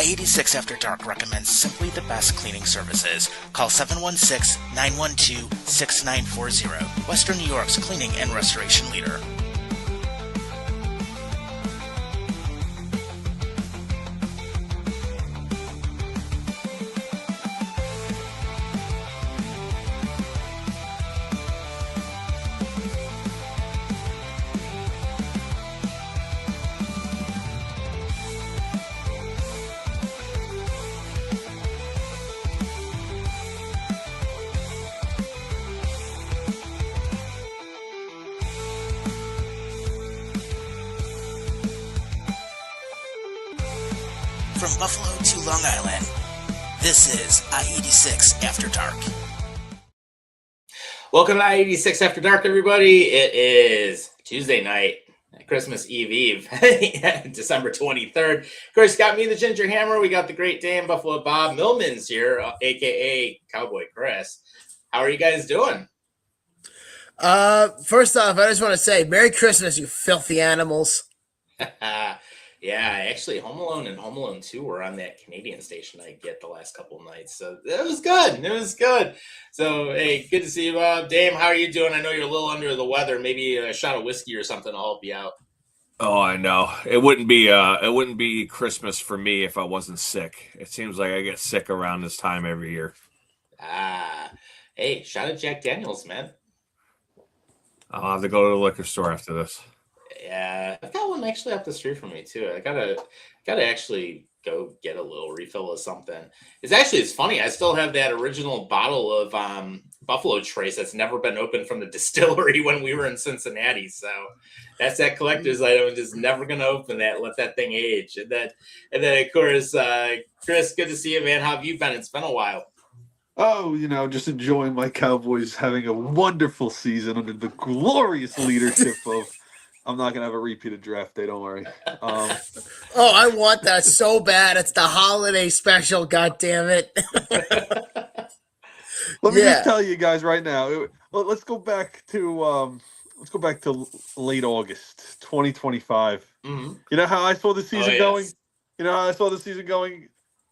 I-86 After Dark recommends simply the best cleaning services. Call 716-912-6940. Western New York's cleaning and restoration leader. From Buffalo to Long Island, this is I-86 After Dark. Welcome to I-86 After Dark, everybody. It is Tuesday night, Christmas Eve, December 23rd. Of course, got me, the Ginger Hammer. We got the Great Dane, Buffalo Bob. Millman's here, a.k.a. Cowboy Chris. How are you guys doing? First off, I just want to say Merry Christmas, you filthy animals. Yeah, actually, Home Alone and Home Alone 2 were on that Canadian station I get the last couple of nights. So it was good. It was good. So, hey, good to see you, Bob. Dame, how are you doing? I know you're a little under the weather. Maybe a shot of whiskey or something will help you out. Oh, I know. It wouldn't be Christmas for me if I wasn't sick. It seems like I get sick around this time every year. Hey, shot of Jack Daniels, man. I'll have to go to the liquor store after this. Yeah, I've got one actually up the street from me too. I gotta actually go get a little refill of something. It's funny. I still have that original bottle of Buffalo Trace that's never been opened from the distillery when we were in Cincinnati. So that's that collector's item. I'm just never gonna open that. Let that thing age. And then of course, Chris, good to see you, man. How have you been? It's been a while. Oh, just enjoying my Cowboys having a wonderful season under the glorious leadership of. I'm not gonna have a repeated draft day. Don't worry. Oh, I want that so bad. It's the holiday special. God damn it! Let me just tell you guys right now. Let's go back to late August, 2025. Mm-hmm. You know how I saw the season going. You know how I saw the season going.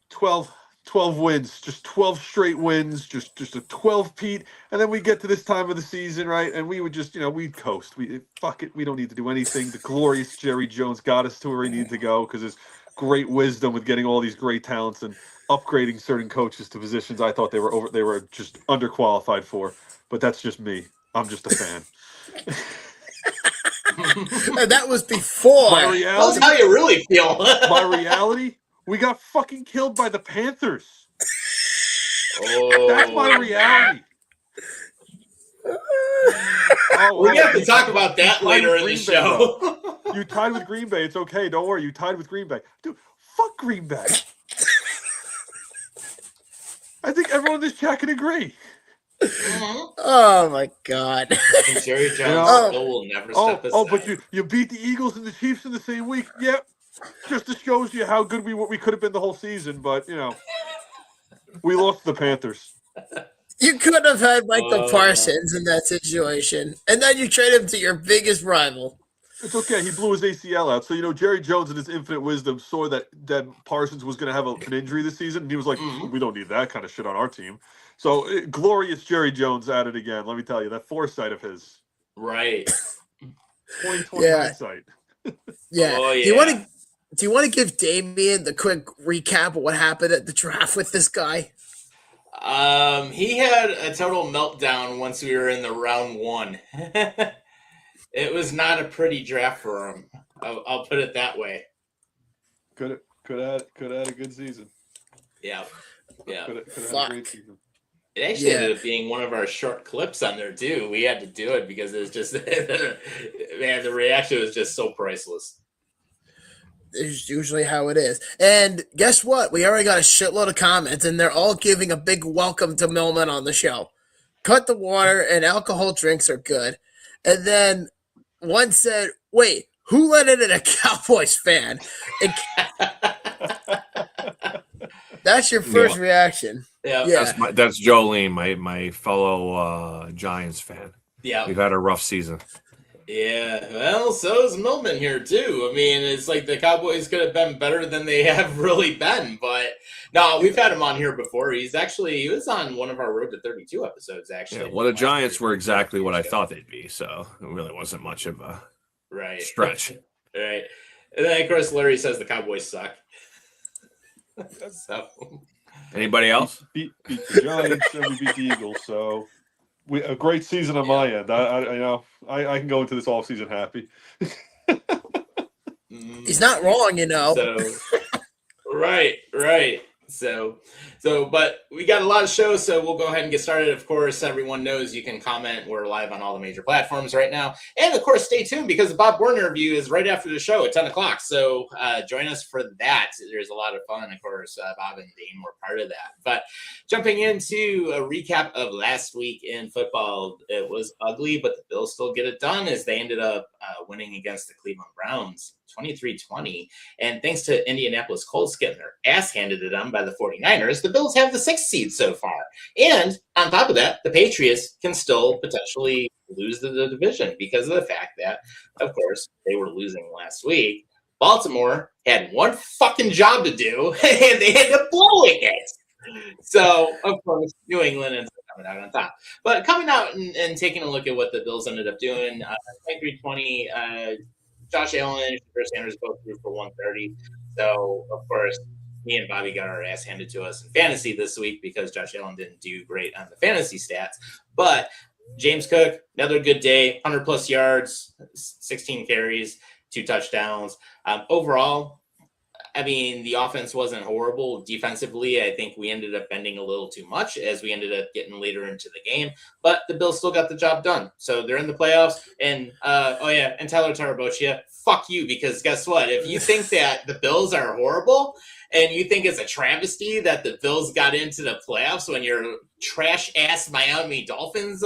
12 wins, just 12 straight wins, just a 12-peat, and then we get to this time of the season, right? And we would just, we'd coast. Fuck it, we don't need to do anything. The glorious Jerry Jones got us to where he needed to go because his great wisdom with getting all these great talents and upgrading certain coaches to positions I thought they were just underqualified for. But that's just me. I'm just a fan. And that was before. My reality, that's how you really feel. My reality. We got fucking killed by the Panthers. Oh. That's my reality. We have to talk about that later in the show. You tied with Green Bay. It's okay. Don't worry. You tied with Green Bay. Dude, fuck Green Bay. I think everyone in this chat can agree. Oh, my God. And Jerry Jones will never step aside. But you beat the Eagles and the Chiefs in the same week. Yep. Just to shows you how good we could have been the whole season, but we lost the Panthers. You could have had Michael Parsons in that situation, and then you trade him to your biggest rival. It's okay. He blew his ACL out. So Jerry Jones, in his infinite wisdom, saw that Parsons was going to have an injury this season, and he was like, "We don't need that kind of shit on our team." So glorious Jerry Jones at it again. Let me tell you, that foresight of his. Right. 2020 hindsight. Yeah. Oh, yeah. Do you want to give Damien the quick recap of what happened at the draft with this guy? He had a total meltdown once we were in the round one. It was not a pretty draft for him. I'll put it that way. Could have had a good season. Yeah. Could have had a great season. It actually ended up being one of our short clips on there too. We had to do it because it was just man, the reaction was just so priceless. It's usually how it is. And guess what? We already got a shitload of comments, and they're all giving a big welcome to Millman on the show. Cut the water and alcohol drinks are good. And then one said, wait, who let in a Cowboys fan? That's your first reaction. Yeah. That's Jolene, my fellow Giants fan. Yeah. We've had a rough season. Yeah, well, so is Millman here too. I mean, it's like the Cowboys could have been better than they have really been, but no, we've had him on here before. He was on one of our Road to 32 episodes, actually. Yeah, well, the Giants were exactly what I thought they'd be, so it really wasn't much of a stretch. Right. And then, of course, Larry says the Cowboys suck. So, anybody else? Beat the Giants and we beat the Eagles, so a great season on my end. I can go into this off season happy. He's not wrong, So, right. So, but we got a lot of shows, so we'll go ahead and get started. Of course, everyone knows you can comment. We're live on all the major platforms right now. And, of course, stay tuned because the Bob Bourne interview is right after the show at 10 o'clock. So join us for that. There's a lot of fun. Of course, Bob and Dane were part of that. But jumping into a recap of last week in football, it was ugly, but the Bills still get it done as they ended up winning against the Cleveland Browns 23-20. And thanks to Indianapolis Colts getting their ass handed to them by the 49ers, the Bills have the 6th seed so far. And on top of that, the Patriots can still potentially lose the division because of the fact that, of course, they were losing last week. Baltimore had one fucking job to do, and they ended up blowing it. So, of course, New England ends up coming out on top. But coming out and taking a look at what the Bills ended up doing, 23-20, Josh Allen and Sanders both threw for 130. So, of course, me and Bobby got our ass handed to us in fantasy this week because Josh Allen didn't do great on the fantasy stats. But James Cook, another good day, 100-plus yards, 16 carries, 2 touchdowns. Overall, I mean, the offense wasn't horrible. Defensively, I think we ended up bending a little too much as we ended up getting later into the game. But the Bills still got the job done. So they're in the playoffs. And, and Tyler Tarabochia, fuck you, because guess what? If you think that the Bills are horrible and you think it's a travesty that the Bills got into the playoffs when your trash-ass Miami Dolphins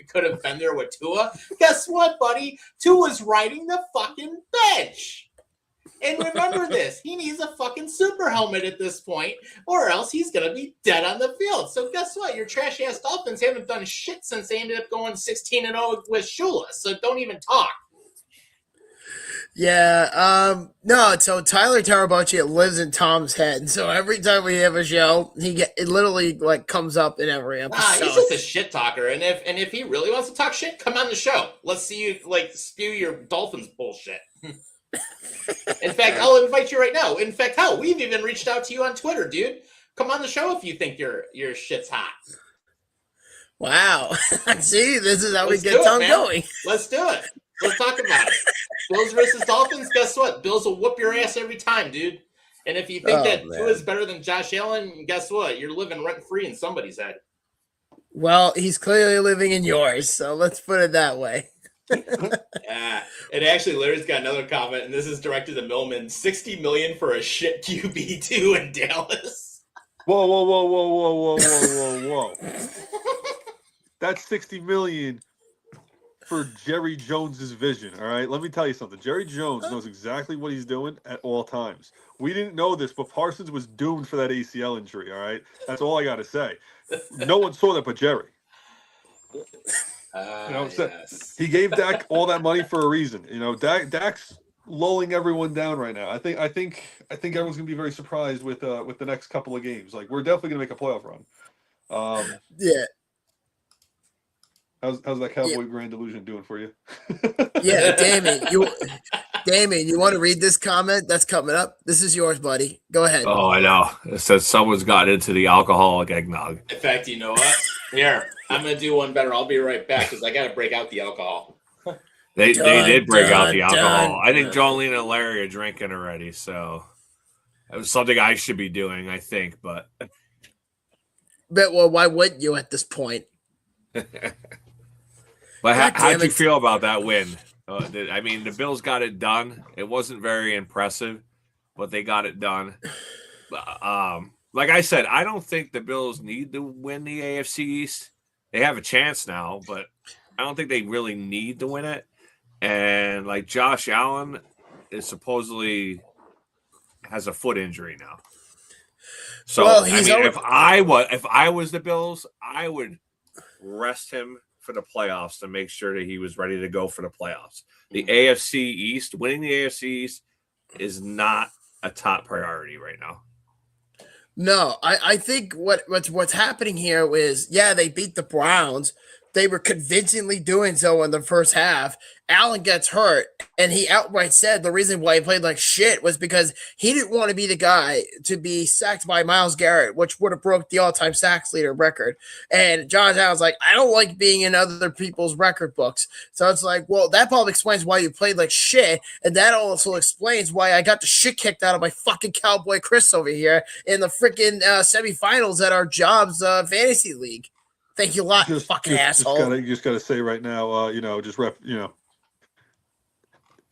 could have been there with Tua, guess what, buddy? Tua's riding the fucking bench. And remember this, he needs a fucking super helmet at this point, or else he's going to be dead on the field. So guess what? Your trash-ass Dolphins haven't done shit since they ended up going 16-0 with Shula, so don't even talk. Yeah, no, so Tyler Tarabochi lives in Tom's head, and so every time we have a show, it literally like comes up in every episode. He's just a shit talker, and if he really wants to talk shit, come on the show. Let's see you like spew your Dolphins bullshit. In fact, I'll invite you right now. In fact, hell, we've even reached out to you on Twitter, dude. Come on the show if you think your shit's hot. Wow. See, this is how we get Tom going. Let's do it. Let's talk about it. Bills versus Dolphins, guess what? Bills will whoop your ass every time, dude. And if you think that Tua is better than Josh Allen, guess what? You're living rent-free in somebody's head. Well, he's clearly living in yours, so let's put it that way. Yeah, and actually, Larry's got another comment, and this is directed to Millman: $60 million for a shit QB2 in Dallas. Whoa! That's $60 million for Jerry Jones's vision. All right, let me tell you something. Jerry Jones knows exactly what he's doing at all times. We didn't know this, but Parsons was doomed for that ACL injury. All right, that's all I got to say. No one saw that but Jerry. Yes. He gave Dak all that money for a reason. Dak's lulling everyone down right now. I think everyone's gonna be very surprised with the next couple of games. Like, we're definitely gonna make a playoff run. Yeah. How's that Cowboy Grand Delusion doing for you? Yeah, Damien, you want to read this comment that's coming up? This is yours, buddy. Go ahead. Oh, I know. It says someone's got into the alcoholic eggnog. In fact, you know what? Here, I'm going to do one better. I'll be right back because I got to break out the alcohol. They did break out the alcohol. I think Jolene and Larry are drinking already, so it was something I should be doing, I think. But well, why wouldn't you at this point? But how'd you feel about that win? I mean, the Bills got it done. It wasn't very impressive, but they got it done. Like I said, I don't think the Bills need to win the AFC East. They have a chance now, but I don't think they really need to win it. And like Josh Allen is supposedly has a foot injury now. So if I was the Bills, I would rest him for the playoffs to make sure that he was ready to go for the playoffs. The AFC East, winning the AFC East is not a top priority right now. No, I think what's happening here is, they beat the Browns. They were convincingly doing so in the first half. Allen gets hurt, and he outright said the reason why he played like shit was because he didn't want to be the guy to be sacked by Myles Garrett, which would have broke the all-time sacks leader record. And Josh Allen's like, I don't like being in other people's record books. So it's like, well, that probably explains why you played like shit, and that also explains why I got the shit kicked out of my fucking Cowboy Chris over here in the freaking semifinals at our Jobs fantasy league. Thank you a lot, fucking asshole. You just gotta say right now, it's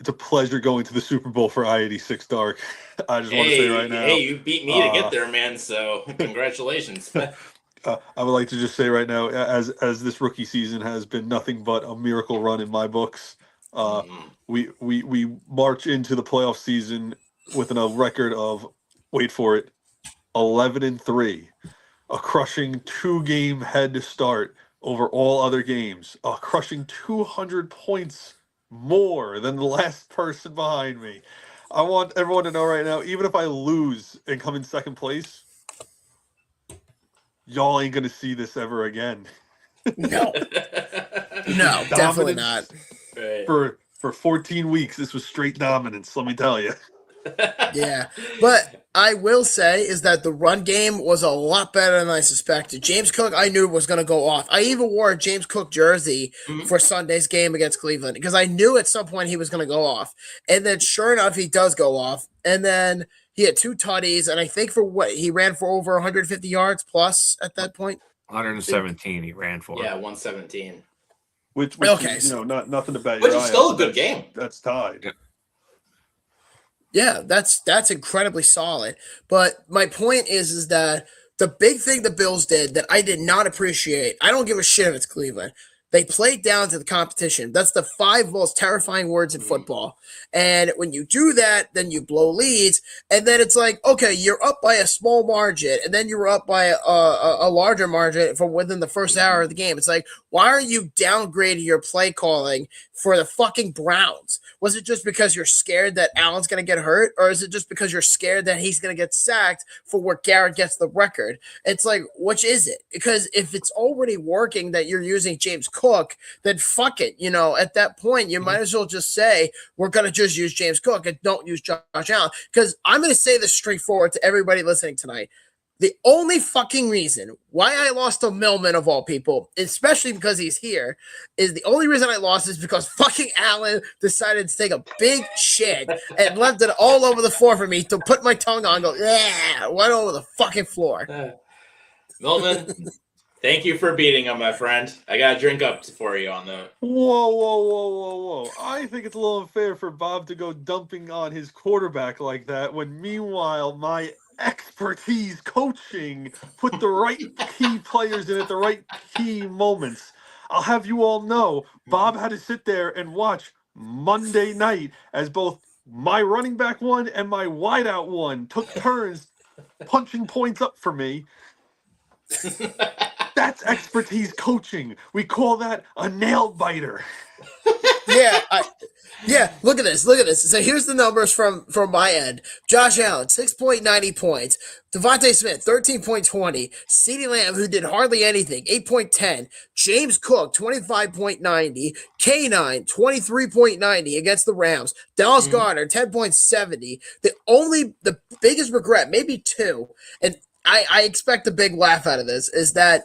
a pleasure going to the Super Bowl for I-86 Dark. I just want to say right now. Hey, you beat me to get there, man. So congratulations. I would like to just say right now, as this rookie season has been nothing but a miracle run in my books. We march into the playoff season with a record of, wait for it, 11-3, a crushing 2-game head start over all other games, a crushing 200 points more than the last person behind me. I want everyone to know right now, even if I lose and come in second place, y'all ain't gonna see this ever again. No, definitely not. Right. For 14 weeks, this was straight dominance, let me tell you. Yeah, but I will say is that the run game was a lot better than I suspected. James Cook, I knew was going to go off. I even wore a James Cook jersey for Sunday's game against Cleveland because I knew at some point he was going to go off. And then sure enough, he does go off. And then he had 2 tutties, and I think he ran for over 150 yards plus at that point. 117 he ran for. Yeah, 117. Which is, not nothing to bet your eye. Which is still a good game. That's tied. Yeah, that's incredibly solid. But my point is that the big thing the Bills did that I did not appreciate, I don't give a shit if it's Cleveland. They played down to the competition. That's the 5 most terrifying words in football. And when you do that, then you blow leads. And then it's like, okay, you're up by a small margin. And then you're up by a larger margin from within the first hour of the game. It's like, why are you downgrading your play calling for the fucking Browns? Was it just because you're scared that Allen's going to get hurt? Or is it just because you're scared that he's going to get sacked for where Garrett gets the record? It's like, which is it? Because if it's already working that you're using James Cook, then fuck it. At that point, you might as well just say, we're going to just use James Cook and don't use Josh Allen. Because I'm going to say this straightforward to everybody listening tonight. The only fucking reason why I lost to Millman of all people, especially because he's here, is the only reason I lost is because fucking Allen decided to take a big shit and left it all over the floor for me to put my tongue on and go, yeah, right over the fucking floor. Millman, thank you for beating him, my friend. I got a drink up for you on the... Whoa. I think it's a little unfair for Bob to go dumping on his quarterback like that when meanwhile my expertise coaching put the right key players in at the right key moments. I'll have you all know, Bob had to sit there and watch Monday night as both my running back one and my wideout one took turns punching points up for me. That's expertise coaching. We call that a nail biter. Yeah, look at this. So here's the numbers from my end. Josh Allen, 6.90 points. Devontae Smith, 13.20. CeeDee Lamb, who did hardly anything, 8.10. James Cook, 25.90. K9, 23.90 against the Rams. Dallas Goedert, 10.70. The biggest regret, maybe 2, and I expect a big laugh out of this, is that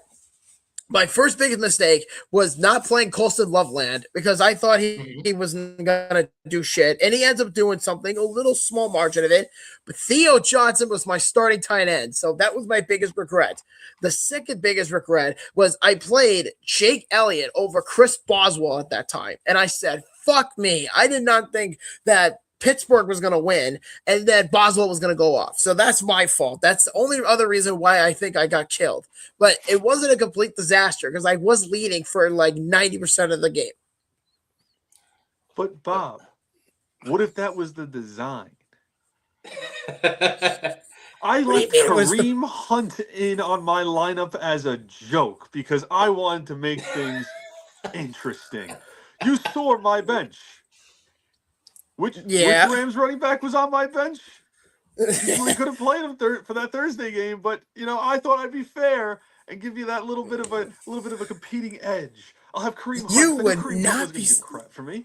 my first biggest mistake was not playing Colston Loveland because I thought he wasn't going to do shit. And he ends up doing something, a little small margin of it. But Theo Johnson was my starting tight end. So that was my biggest regret. The second biggest regret was I played Jake Elliott over Chris Boswell at that time. And I said, fuck me. I did not think that Pittsburgh was going to win and that Boswell was going to go off. So that's my fault. That's the only other reason why I think I got killed. But it wasn't a complete disaster because I was leading for like 90% of the game. But Bob, what if that was the design? I let Kareem Hunt in on my lineup as a joke because I wanted to make things Interesting. You saw my bench. Which Yeah. Rams running back was on my bench? We could have played him for that Thursday game, but I thought I'd be fair and give you that little bit of a competing edge. I'll have Kareem Hunt. You I knew would Kareem Hunt not was be. going to do crap for me. You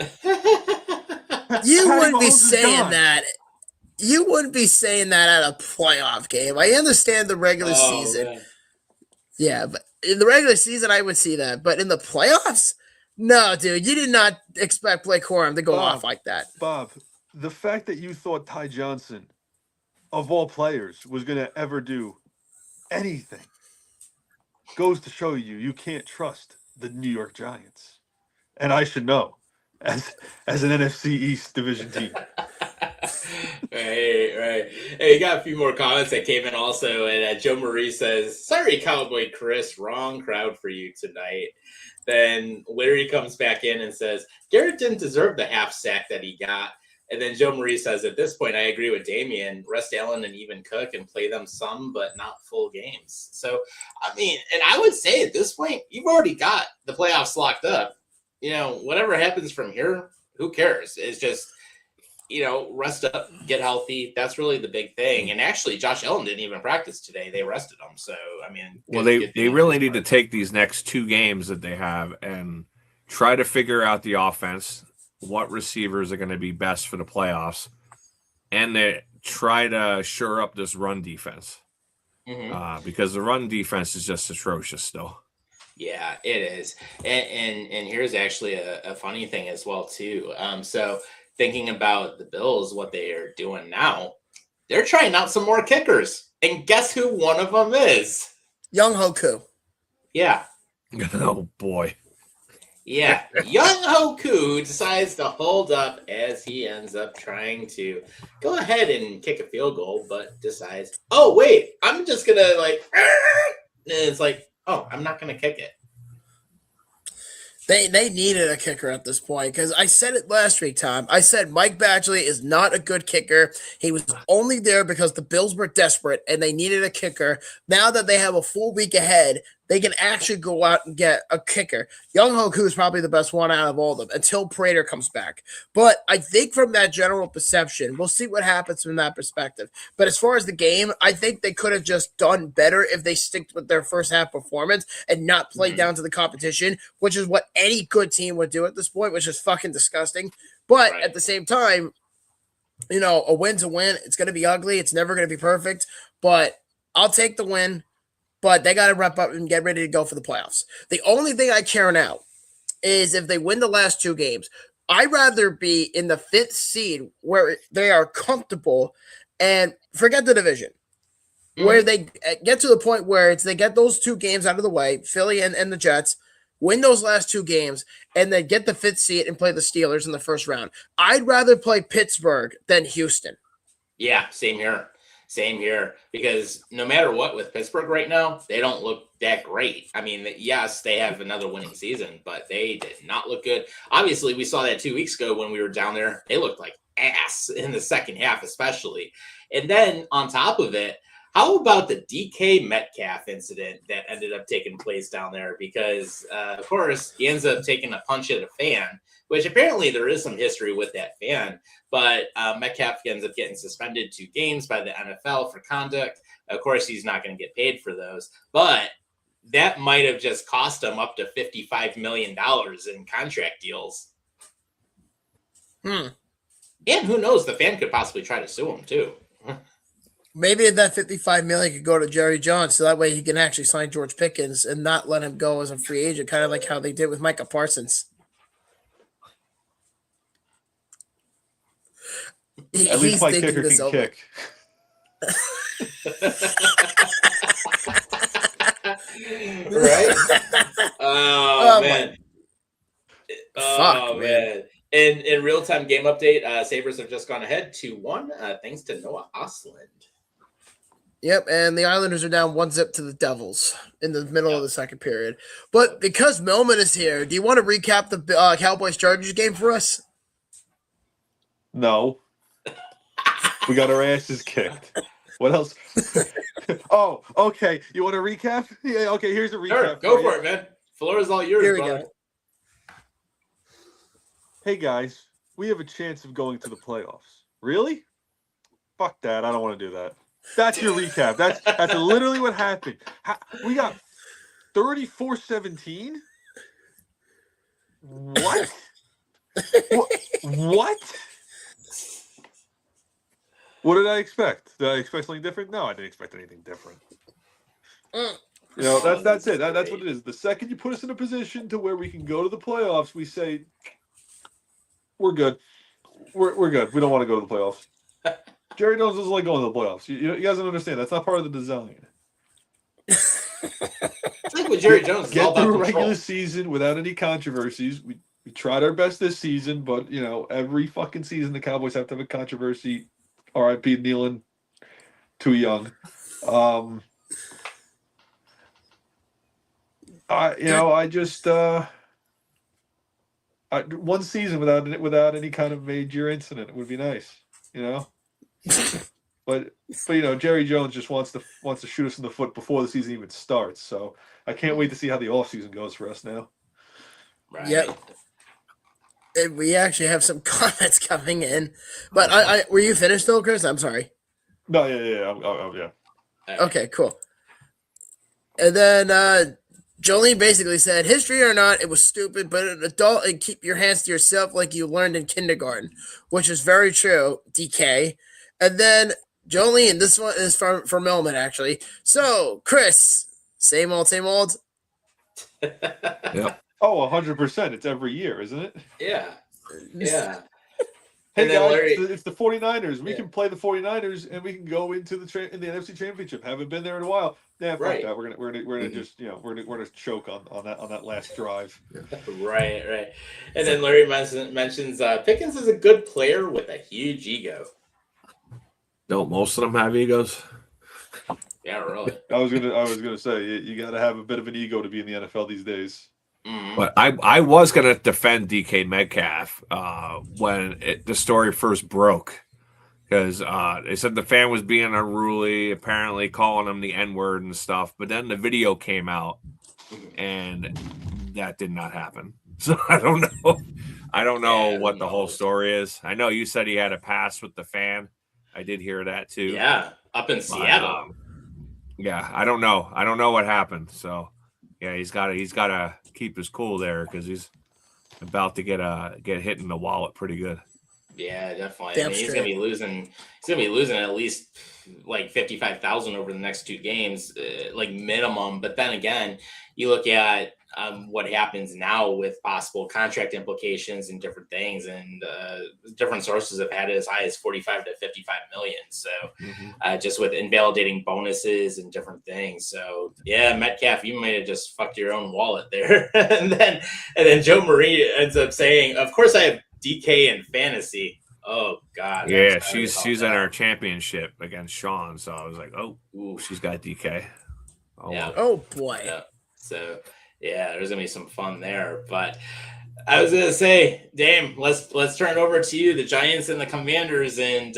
Patty wouldn't be Mahomes is saying gone. that. You wouldn't be saying that at a playoff game. I understand the regular season. Man. Yeah, but in the regular season, I would see that. But in the playoffs, no, dude, you did not expect Blake Corum to go off like that. Bob, the fact that you thought Ty Johnson, of all players, was going to ever do anything goes to show you can't trust the New York Giants. And I should know as an NFC East division team. Right. Hey, you got a few more comments that came in also, and Joe Marie says, "Sorry, Cowboy Chris, wrong crowd for you tonight." Then Larry comes back in and says, "Garrett didn't deserve the half sack that he got." And then Joe Marie says, "At this point, I agree with Damian. Rest Allen and even Cook and play them some, but not full games." So, I mean, and I would say at this point, you've already got the playoffs locked up. Whatever happens from here, who cares? It's just, rest up, get healthy. That's really the big thing. And actually, Josh Allen didn't even practice today. They rested him. So, I mean. They really need to take these next 2 games that they have and try to figure out the offense, what receivers are going to be best for the playoffs, and they try to shore up this run defense. Because the run defense is just atrocious still. Yeah, it is. And here's actually a funny thing as well, too. So thinking about the Bills, what they are doing now, they're trying out some more kickers. And guess who one of them is? Young Hoku. Yeah. Oh, boy. Yeah. Young Hoku decides to hold up as he ends up trying to go ahead and kick a field goal, but decides, oh, wait, I'm just going to and it's like, oh, I'm not going to kick it. They needed a kicker at this point because I said it last week, Tom. I said Mike Badgley is not a good kicker. He was only there because the Bills were desperate and they needed a kicker. Now that they have a full week ahead, they can actually go out and get a kicker. Young Hoku is probably the best one out of all of them until Prater comes back. But I think from that general perception, we'll see what happens from that perspective. But as far as the game, I think they could have just done better if they stick with their first half performance and not play down to the competition, which is what any good team would do at this point, which is fucking disgusting. But at the same time, a win's a win. It's going to be ugly. It's never going to be perfect. But I'll take the win. But they got to wrap up and get ready to go for the playoffs. The only thing I care now is if they win the last 2 games. I'd rather be in the 5th seed where they are comfortable and forget the division, where they get to the point where they get those 2 games out of the way, Philly and the Jets, win those last 2 games, and then get the 5th seed and play the Steelers in the first round. I'd rather play Pittsburgh than Houston. Yeah, same here. Same here, because no matter what with Pittsburgh right now, they don't look that great. I mean, yes, they have another winning season, but they did not look good. Obviously, we saw that 2 weeks ago when we were down there. They looked like ass in the second half, especially. And then on top of it, how about the DK Metcalf incident that ended up taking place down there? Because, of course, he ends up taking a punch at a fan, which apparently there is some history with that fan. But Metcalf ends up getting suspended 2 games by the NFL for conduct. Of course, he's not going to get paid for those. But that might have just cost him up to $55 million in contract deals. And who knows? The fan could possibly try to sue him, too. Maybe that $55 million could go to Jerry Jones, so that way he can actually sign George Pickens and not let him go as a free agent, kind of like how they did with Micah Parsons. At least my kicker can kick. Right? Oh, man. Fuck, man. And in real-time game update, Sabres have just gone ahead 2-1, thanks to Noah Osland. Yep, and the Islanders are down 1-0 to the Devils in the middle of the second period. But because Millman is here, do you want to recap the Cowboys-Chargers game for us? No. We got our asses kicked. What else? Oh, okay. You want to recap? Yeah, okay, here's a recap. Sure, go for it, man. Floor is all yours, Here we brother. go. hey guys, we have a chance of going to the playoffs. Really? Fuck that. I don't want to do that. That's your recap. That's literally what happened. We got 34-17. What? What? What did I expect? Did I expect something different? No, I didn't expect anything different. You know, that's it. That's what it is. The second you put us in a position to where we can go to the playoffs, we say we're good. We're good. We don't want to go to the playoffs. Jerry Jones doesn't like going to the playoffs. You guys don't understand. That's not part of the design. It's like with Jerry Jones, it's all Get about through a control. regular season without any controversies. We tried our best this season, but you know, every fucking season the Cowboys have to have a controversy. R.I.P. Nealon, too young. I just one season without any kind of major incident would be nice, you know. But you know, Jerry Jones just wants to shoot us in the foot before the season even starts. So I can't wait to see how the offseason goes for us now. Right. Yep. And we actually have some comments coming in, but I were you finished though, Chris? I'm sorry. No, yeah. Okay, cool. And then Jolene basically said, history or not, it was stupid, but an adult and keep your hands to yourself like you learned in kindergarten, which is very true, DK. And then Jolene, this one is from Millman, actually. So, Chris, same old, same old. Yep. Oh, 100%. It's every year, isn't it? Yeah. Yeah. Hey And then guys, Larry- it's the 49ers. We Yeah. can play the 49ers and we can go into the in the NFC Championship. Haven't been there in a while. Yeah, fuck Right. that. We're gonna just we're gonna choke on that last drive. Right. And then Larry mentions Pickens is a good player with a huge ego. Don't most of them have egos? Yeah, really. I was gonna say you got to have a bit of an ego to be in the NFL these days. Mhm. But I was going to defend DK Metcalf when the story first broke, because they said the fan was being unruly, apparently calling him the N-word and stuff. But then the video came out, and that did not happen. So I don't know. I don't know what the whole story is. I know you said he had a pass with the fan. I did hear that too. Yeah, up in Seattle. Yeah, I don't know. I don't know what happened. So yeah, he's got to keep his cool there because he's about to get hit in the wallet pretty good. Yeah, definitely. Damn I mean, he's straight. gonna be losing. He's gonna be losing at least like 55,000 over the next two games, like minimum. But then again, you look at what happens now with possible contract implications and different things, and different sources have had it as high as 45 to 55 million. So just with invalidating bonuses and different things. So yeah, Metcalf, you might have just fucked your own wallet there. and then Joe Marie ends up saying, "Of course, I have DK in fantasy." Oh God. Yeah, she's in our championship against Sean. So I was like, oh, she's got DK. Oh, Yeah. Oh boy. Yeah. So yeah, there's gonna be some fun there. But I was gonna say, Dame, let's turn it over to you, the Giants and the Commanders, and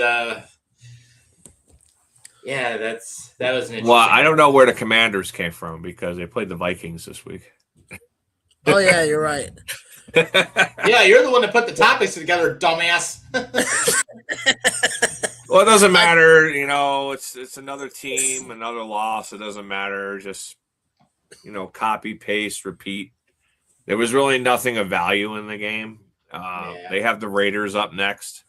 yeah, that was an interesting. Well, I don't know where the Commanders came from because they played the Vikings this week. Oh yeah, you're right. Yeah, you're the one that put the topics together, dumbass. Well, it doesn't matter, you know. It's another team, another loss. It doesn't matter. Just copy, paste, repeat. There was really nothing of value in the game. They have the Raiders up next.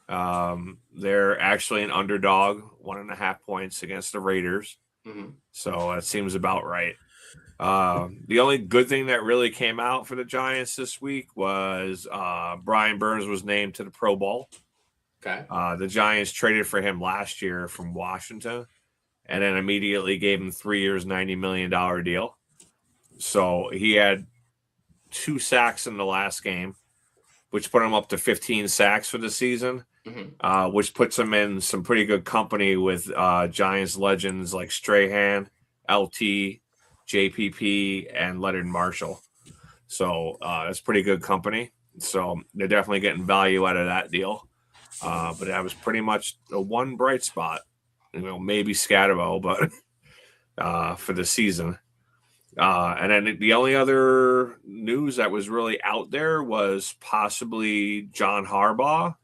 They're actually an underdog, 1.5 points against the Raiders. Mm-hmm. So that seems about right. The only good thing that really came out for the Giants this week was Brian Burns was named to the Pro Bowl. Okay. The Giants traded for him last year from Washington and then immediately gave him 3 years, $90 million deal. So he had 2 sacks in the last game, which put him up to 15 sacks for the season, which puts him in some pretty good company with Giants legends like Strahan, LT, JPP, and Leonard Marshall. So that's pretty good company. So they're definitely getting value out of that deal. But that was pretty much the one bright spot, maybe Scatterbo, but for the season. And then the only other news that was really out there was possibly John Harbaugh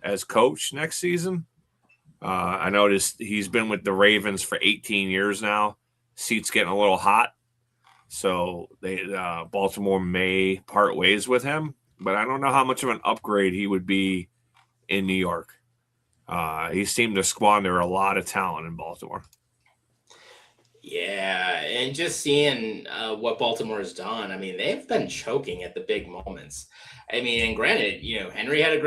as coach next season. I noticed he's been with the Ravens for 18 years now. Seat's getting a little hot. So Baltimore may part ways with him, but I don't know how much of an upgrade he would be in New York. He seemed to squander a lot of talent in Baltimore. Yeah, and just seeing what Baltimore has done, I mean, they've been choking at the big moments. I mean, and granted, Henry had a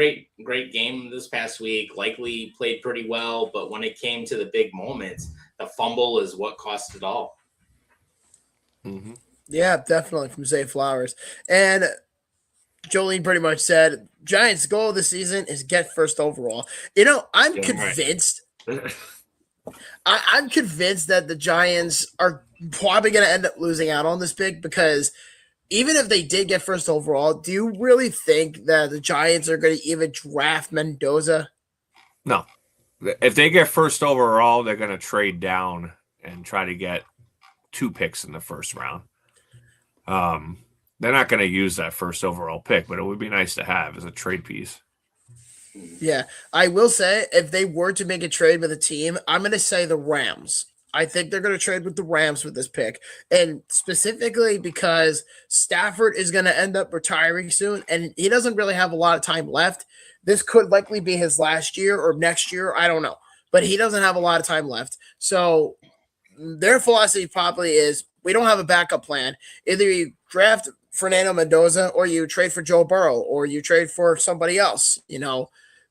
great game this past week, likely played pretty well, but when it came to the big moments, the fumble is what cost it all. Mm-hmm. Yeah, definitely from Zay Flowers. And Jolene pretty much said, Giants' goal this season is get first overall. I'm convinced. Right. I'm convinced that the Giants are probably going to end up losing out on this pick because even if they did get first overall, do you really think that the Giants are going to even draft Mendoza? No. If they get first overall, they're going to trade down and try to get 2 picks in the first round. They're not going to use that first overall pick, but it would be nice to have as a trade piece. Yeah, I will say if they were to make a trade with a team, I'm going to say the Rams. I think they're going to trade with the Rams with this pick, and specifically because Stafford is going to end up retiring soon, and he doesn't really have a lot of time left. This could likely be his last year or next year. I don't know, but he doesn't have a lot of time left. So their philosophy probably is we don't have a backup plan. Either you draft Fernando Mendoza or you trade for Joe Burrow or you trade for somebody else.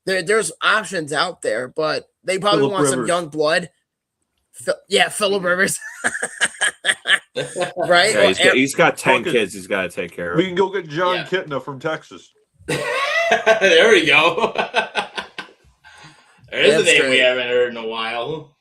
There's options out there, but they probably Phillip want Rivers. some young blood. Phillip Rivers. Right? Yeah, he's got 10 kids he's got to take care of. We can go get John Kitna from Texas. There we go. There's a name we haven't heard in a while.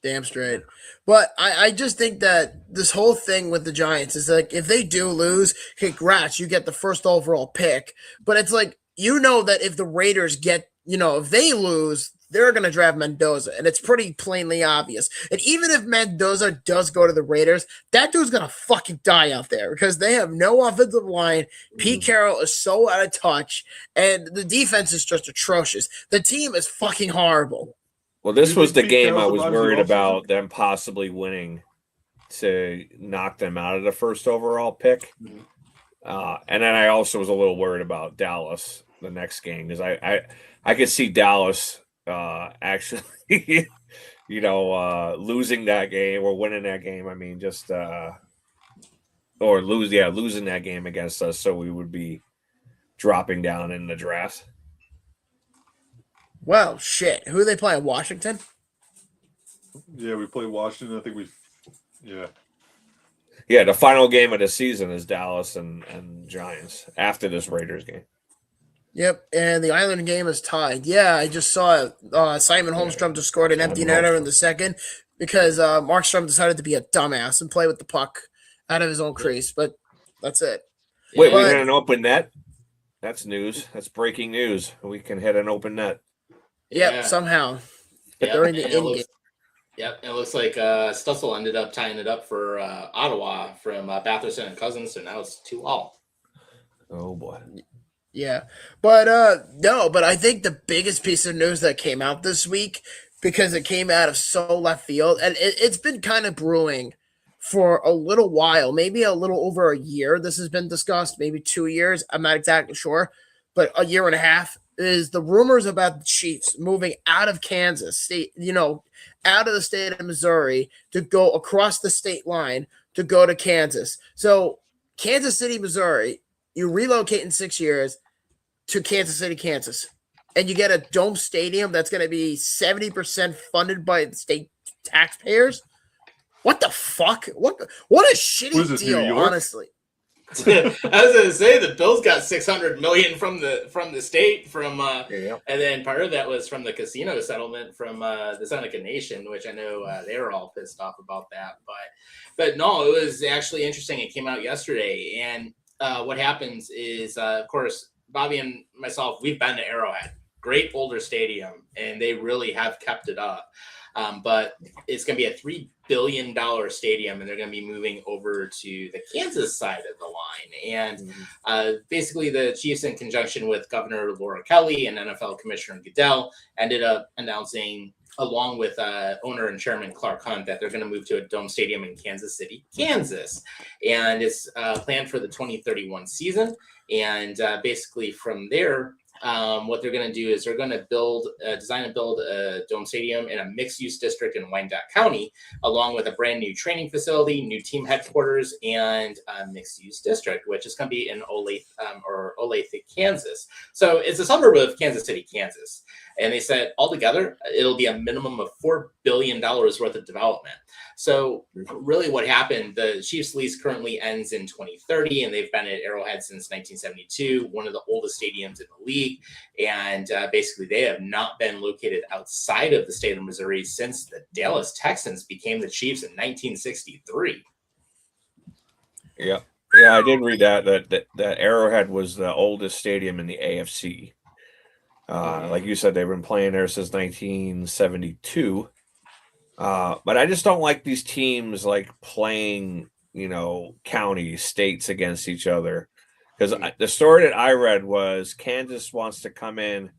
Damn straight. But I just think that this whole thing with the Giants is like, if they do lose, congrats, you get the first overall pick. But it's like, that if the Raiders get, if they lose, they're going to draft Mendoza. And it's pretty plainly obvious. And even if Mendoza does go to the Raiders, that dude's going to fucking die out there because they have no offensive line. Pete Carroll is so out of touch. And the defense is just atrocious. The team is fucking horrible. Well, this was the game I was worried about them possibly winning to knock them out of the first overall pick. And then I also was a little worried about Dallas the next game because I could see Dallas actually, losing that game or winning that game. I mean, just losing that game against us, so we would be dropping down in the draft. Well, shit. Who are they playing? Washington? Yeah, we play Washington. I think Yeah, the final game of the season is Dallas and Giants after this Raiders game. Yep, and the Island game is tied. Yeah, I just saw Simon Holmstrom just scored an empty netter in the second because Markstrom decided to be a dumbass and play with the puck out of his own crease, but that's it. Wait, we hit an open net? That's news. That's breaking news. We can hit an open net. Yep, somehow. During the end game. Yep, it looks like Stutzel ended up tying it up for Ottawa from Batherson and Cousins, so now it's 2-2. Oh, boy. Yeah, but I think the biggest piece of news that came out this week, because it came out of so left field, and it's been kind of brewing for a little while, maybe a little over a year. This has been discussed, maybe 2 years. I'm not exactly sure, but a year and a half is the rumors about the Chiefs moving out of Kansas State, out of the state of Missouri to go across the state line to go to Kansas. So Kansas City, Missouri, you relocate in 6 years to Kansas City, Kansas, and you get a dome stadium that's going to be 70% funded by the state taxpayers. What the fuck? What a shitty deal, honestly. I was going to say the Bills got $600 million from the state and then part of that was from the casino settlement from the Seneca Nation, which I know they were all pissed off about that. But no, it was actually interesting. It came out yesterday, and what happens is, of course, Bobby and myself, we've been to Arrowhead, great older stadium, and they really have kept it up. But it's going to be a $3 billion stadium, and they're going to be moving over to the Kansas side of the line. And basically, the Chiefs, in conjunction with Governor Laura Kelly and NFL Commissioner Goodell, ended up announcing, along with owner and chairman Clark Hunt, that they're going to move to a dome stadium in Kansas City, Kansas. And it's planned for the 2031 season. And basically from there, what they're going to do is they're going to design and build a dome stadium in a mixed-use district in Wyandotte County, along with a brand new training facility, new team headquarters, and a mixed-use district, which is going to be in Olathe, Kansas. So it's a suburb of Kansas City, Kansas. And they said altogether, it'll be a minimum of $4 billion worth of development. So really what happened, the Chiefs lease currently ends in 2030, and they've been at Arrowhead since 1972, one of the oldest stadiums in the league. And basically they have not been located outside of the state of Missouri since the Dallas Texans became the Chiefs in 1963. Yeah, I did read that Arrowhead was the oldest stadium in the AFC. Like you said, they've been playing there since 1972. But I just don't like these teams like playing, counties, states against each other. Because the story that I read was Kansas wants to come in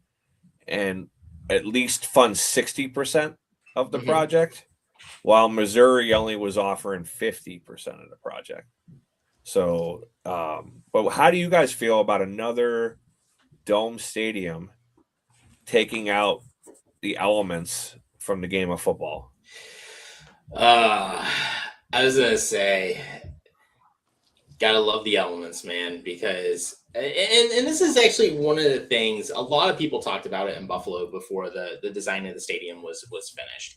and at least fund 60% of the project, while Missouri only was offering 50% of the project. So, but how do you guys feel about another dome stadium taking out the elements from the game of football? I was gonna say, gotta love the elements, man, because and this is actually one of the things a lot of people talked about it in Buffalo before the design of the stadium was finished.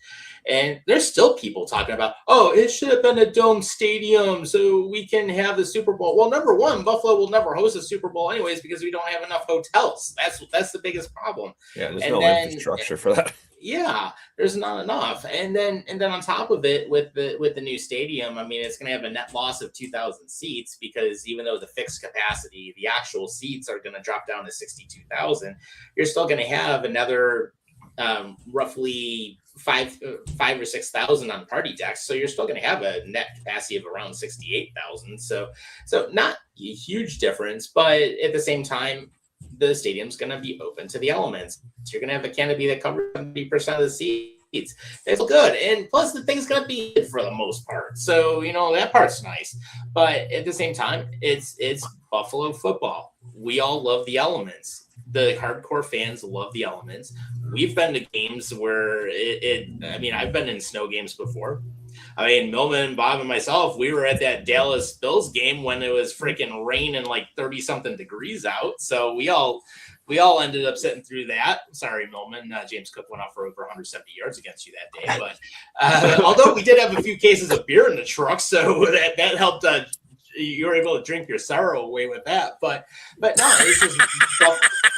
And there's still people talking about, oh, it should have been a dome stadium so we can have the Super Bowl. Well, number one, Buffalo will never host a Super Bowl anyways because we don't have enough hotels. That's the biggest problem. Yeah, there's no infrastructure for that. Yeah, there's not enough. And then on top of it, with the new stadium, I mean, it's going to have a net loss of 2,000 seats, because even though the fixed capacity, the actual seats are going to drop down to 62,000, you're still going to have another roughly five or 6,000 on party decks. So you're still going to have a net capacity of around 68,000. So not a huge difference, but at the same time, the stadium's going to be open to the elements. So you're going to have a canopy that covers 70% of the seats. It's good. And plus, the thing's going to be for the most part. So, that part's nice. But at the same time, it's Buffalo football. We all love the elements. The hardcore fans love the elements. We've been to games where I've been in snow games before. I mean, Millman, Bob, and myself, we were at that Dallas Bills game when it was freaking rain and like 30-something degrees out. So we all ended up sitting through that. Sorry, Millman. James Cook went off for over 170 yards against you that day. But although we did have a few cases of beer in the truck, so that helped. You were able to drink your sorrow away with that. But no, it's just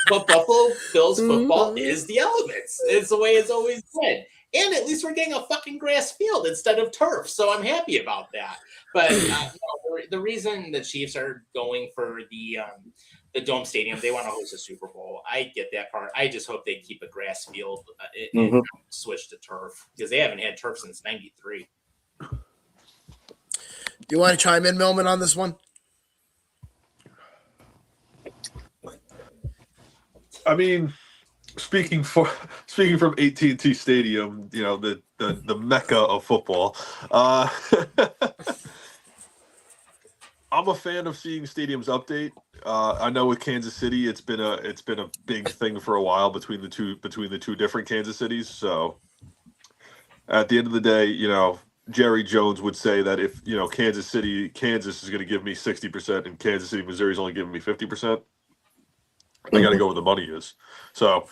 but Buffalo Bills football is the elements. It's the way it's always been. And at least we're getting a fucking grass field instead of turf. So I'm happy about that. But the reason the Chiefs are going for the Dome Stadium, they want to host a Super Bowl. I get that part. I just hope they keep a grass field and switch to turf, because they haven't had turf since '93. You want to chime in, Millman, on this one? I mean, speaking from AT&T Stadium, the mecca of football. I'm a fan of seeing stadiums update. I know with Kansas City, it's been a big thing for a while between the two different Kansas cities. So at the end of the day, Jerry Jones would say that if Kansas is going to give me 60% and Kansas City, Missouri is only giving me 50%. I got to go where the money is. So,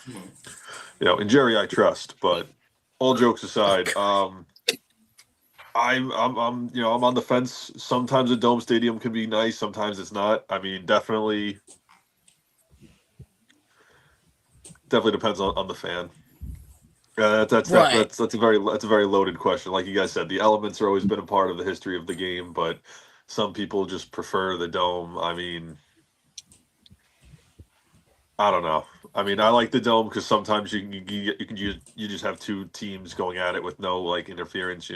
in Jerry I trust. But all jokes aside, I'm on the fence. Sometimes a dome stadium can be nice. Sometimes it's not. I mean, definitely depends on the fan. That's a very loaded question. Like you guys said, the elements are always been a part of the history of the game, but some people just prefer the dome. I mean, I don't know. I mean, I like the dome because sometimes you just have two teams going at it with no like interference. I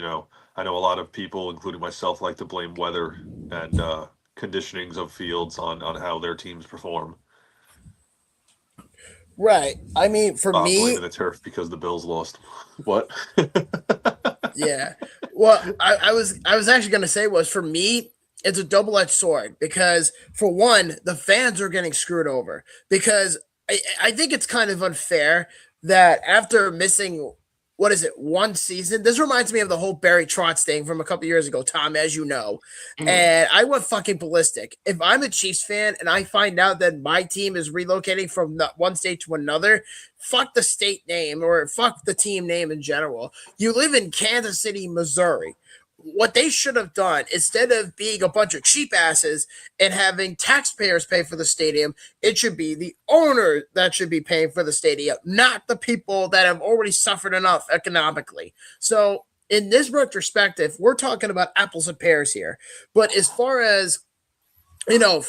know a lot of people, including myself, like to blame weather and conditionings of fields on how their teams perform. Right. I mean, for Blaming me, the turf because the Bills lost. What? yeah. Well, I was actually going to say was for me, it's a double-edged sword because for one, the fans are getting screwed over because I think it's kind of unfair that after missing what is it, one season? This reminds me of the whole Barry Trotz thing from a couple years ago, Tom, as you know. And I went fucking ballistic. If I'm a Chiefs fan and I find out that my team is relocating from one state to another, fuck the state name or fuck the team name in general. You live in Kansas City, Missouri. What they should have done, instead of being a bunch of cheap asses and having taxpayers pay for the stadium, it should be the owner that should be paying for the stadium, not the people that have already suffered enough economically. So, in this retrospective, we're talking about apples and pears here. But as far as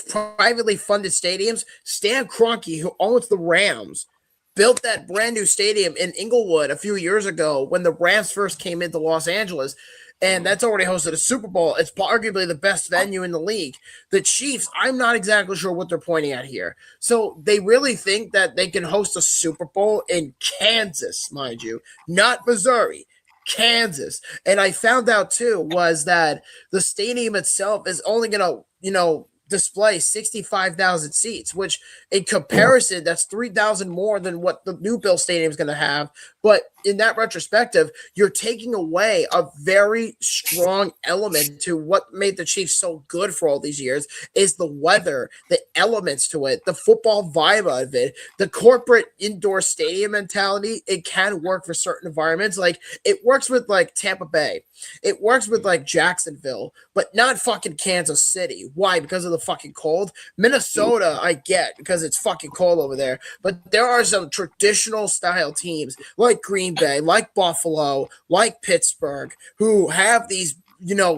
privately funded stadiums, Stan Kroenke, who owns the Rams, built that brand new stadium in Inglewood a few years ago when the Rams first came into Los Angeles. And that's already hosted a Super Bowl. It's arguably the best venue in the league. The Chiefs, I'm not exactly sure what they're pointing at here. So they really think that they can host a Super Bowl in Kansas, mind you, not Missouri. Kansas. And I found out too was that the stadium itself is only going to, display 65,000 seats, which in comparison, that's 3,000 more than what the new Bill Stadium is going to have. But in that retrospective, you're taking away a very strong element to what made the Chiefs so good for all these years is the weather, the elements to it, the football vibe of it, the corporate indoor stadium mentality. It can work for certain environments. Like it works with like Tampa Bay. It works with like Jacksonville, but not fucking Kansas City. Why? Because of the fucking cold. Minnesota, I get because it's fucking cold over there. But there are some traditional style teams like Green Bay, like Buffalo, like Pittsburgh, who have these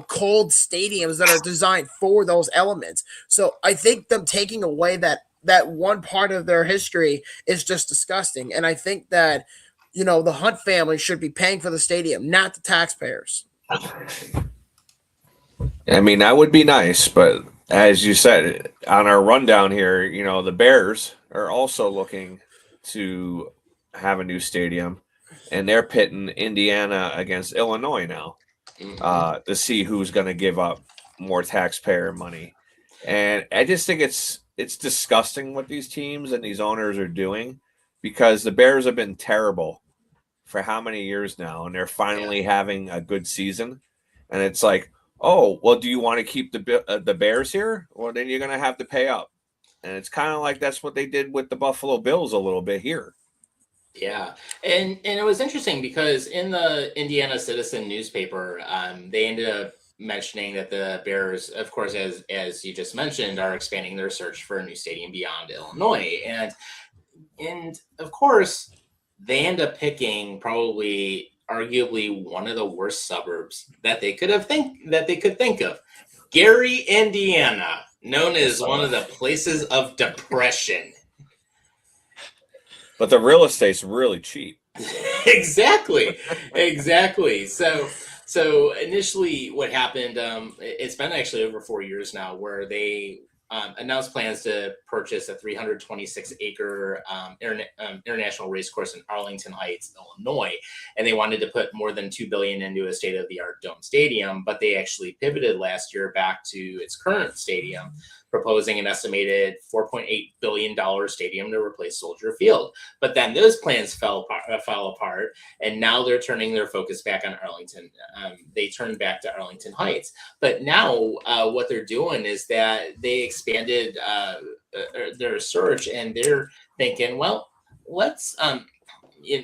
cold stadiums that are designed for those elements. So I think them taking away that one part of their history is just disgusting. And I think that the Hunt family should be paying for the stadium, not the taxpayers. I mean, that would be nice, but as you said on our rundown here, the Bears are also looking to have a new stadium, and they're pitting Indiana against Illinois now to see who's going to give up more taxpayer money. And I just think it's disgusting what these teams and these owners are doing because the Bears have been terrible for how many years now, and they're finally having a good season. And it's like, oh, well, do you want to keep the Bears here? Well, then you're going to have to pay up. And it's kind of like that's what they did with the Buffalo Bills a little bit here. Yeah, and it was interesting because in the Indiana Citizen newspaper, they ended up mentioning that the Bears, of course, as you just mentioned, are expanding their search for a new stadium beyond Illinois, and of course, they end up picking probably arguably one of the worst suburbs that they could think of, Gary, Indiana, known as one of the places of depression. But the real estate's really cheap. Exactly. So initially what happened, it's been actually over 4 years now where they announced plans to purchase a 326-acre international race course in Arlington Heights, Illinois, and they wanted to put more than $2 billion into a state-of-the-art dome stadium, but they actually pivoted last year back to its current stadium, proposing an estimated $4.8 billion stadium to replace Soldier Field. But then those plans fell apart, and now they're turning their focus back on Arlington. They turned back to Arlington Heights. But now what they're doing is that they expanded their search, and they're thinking, well, let's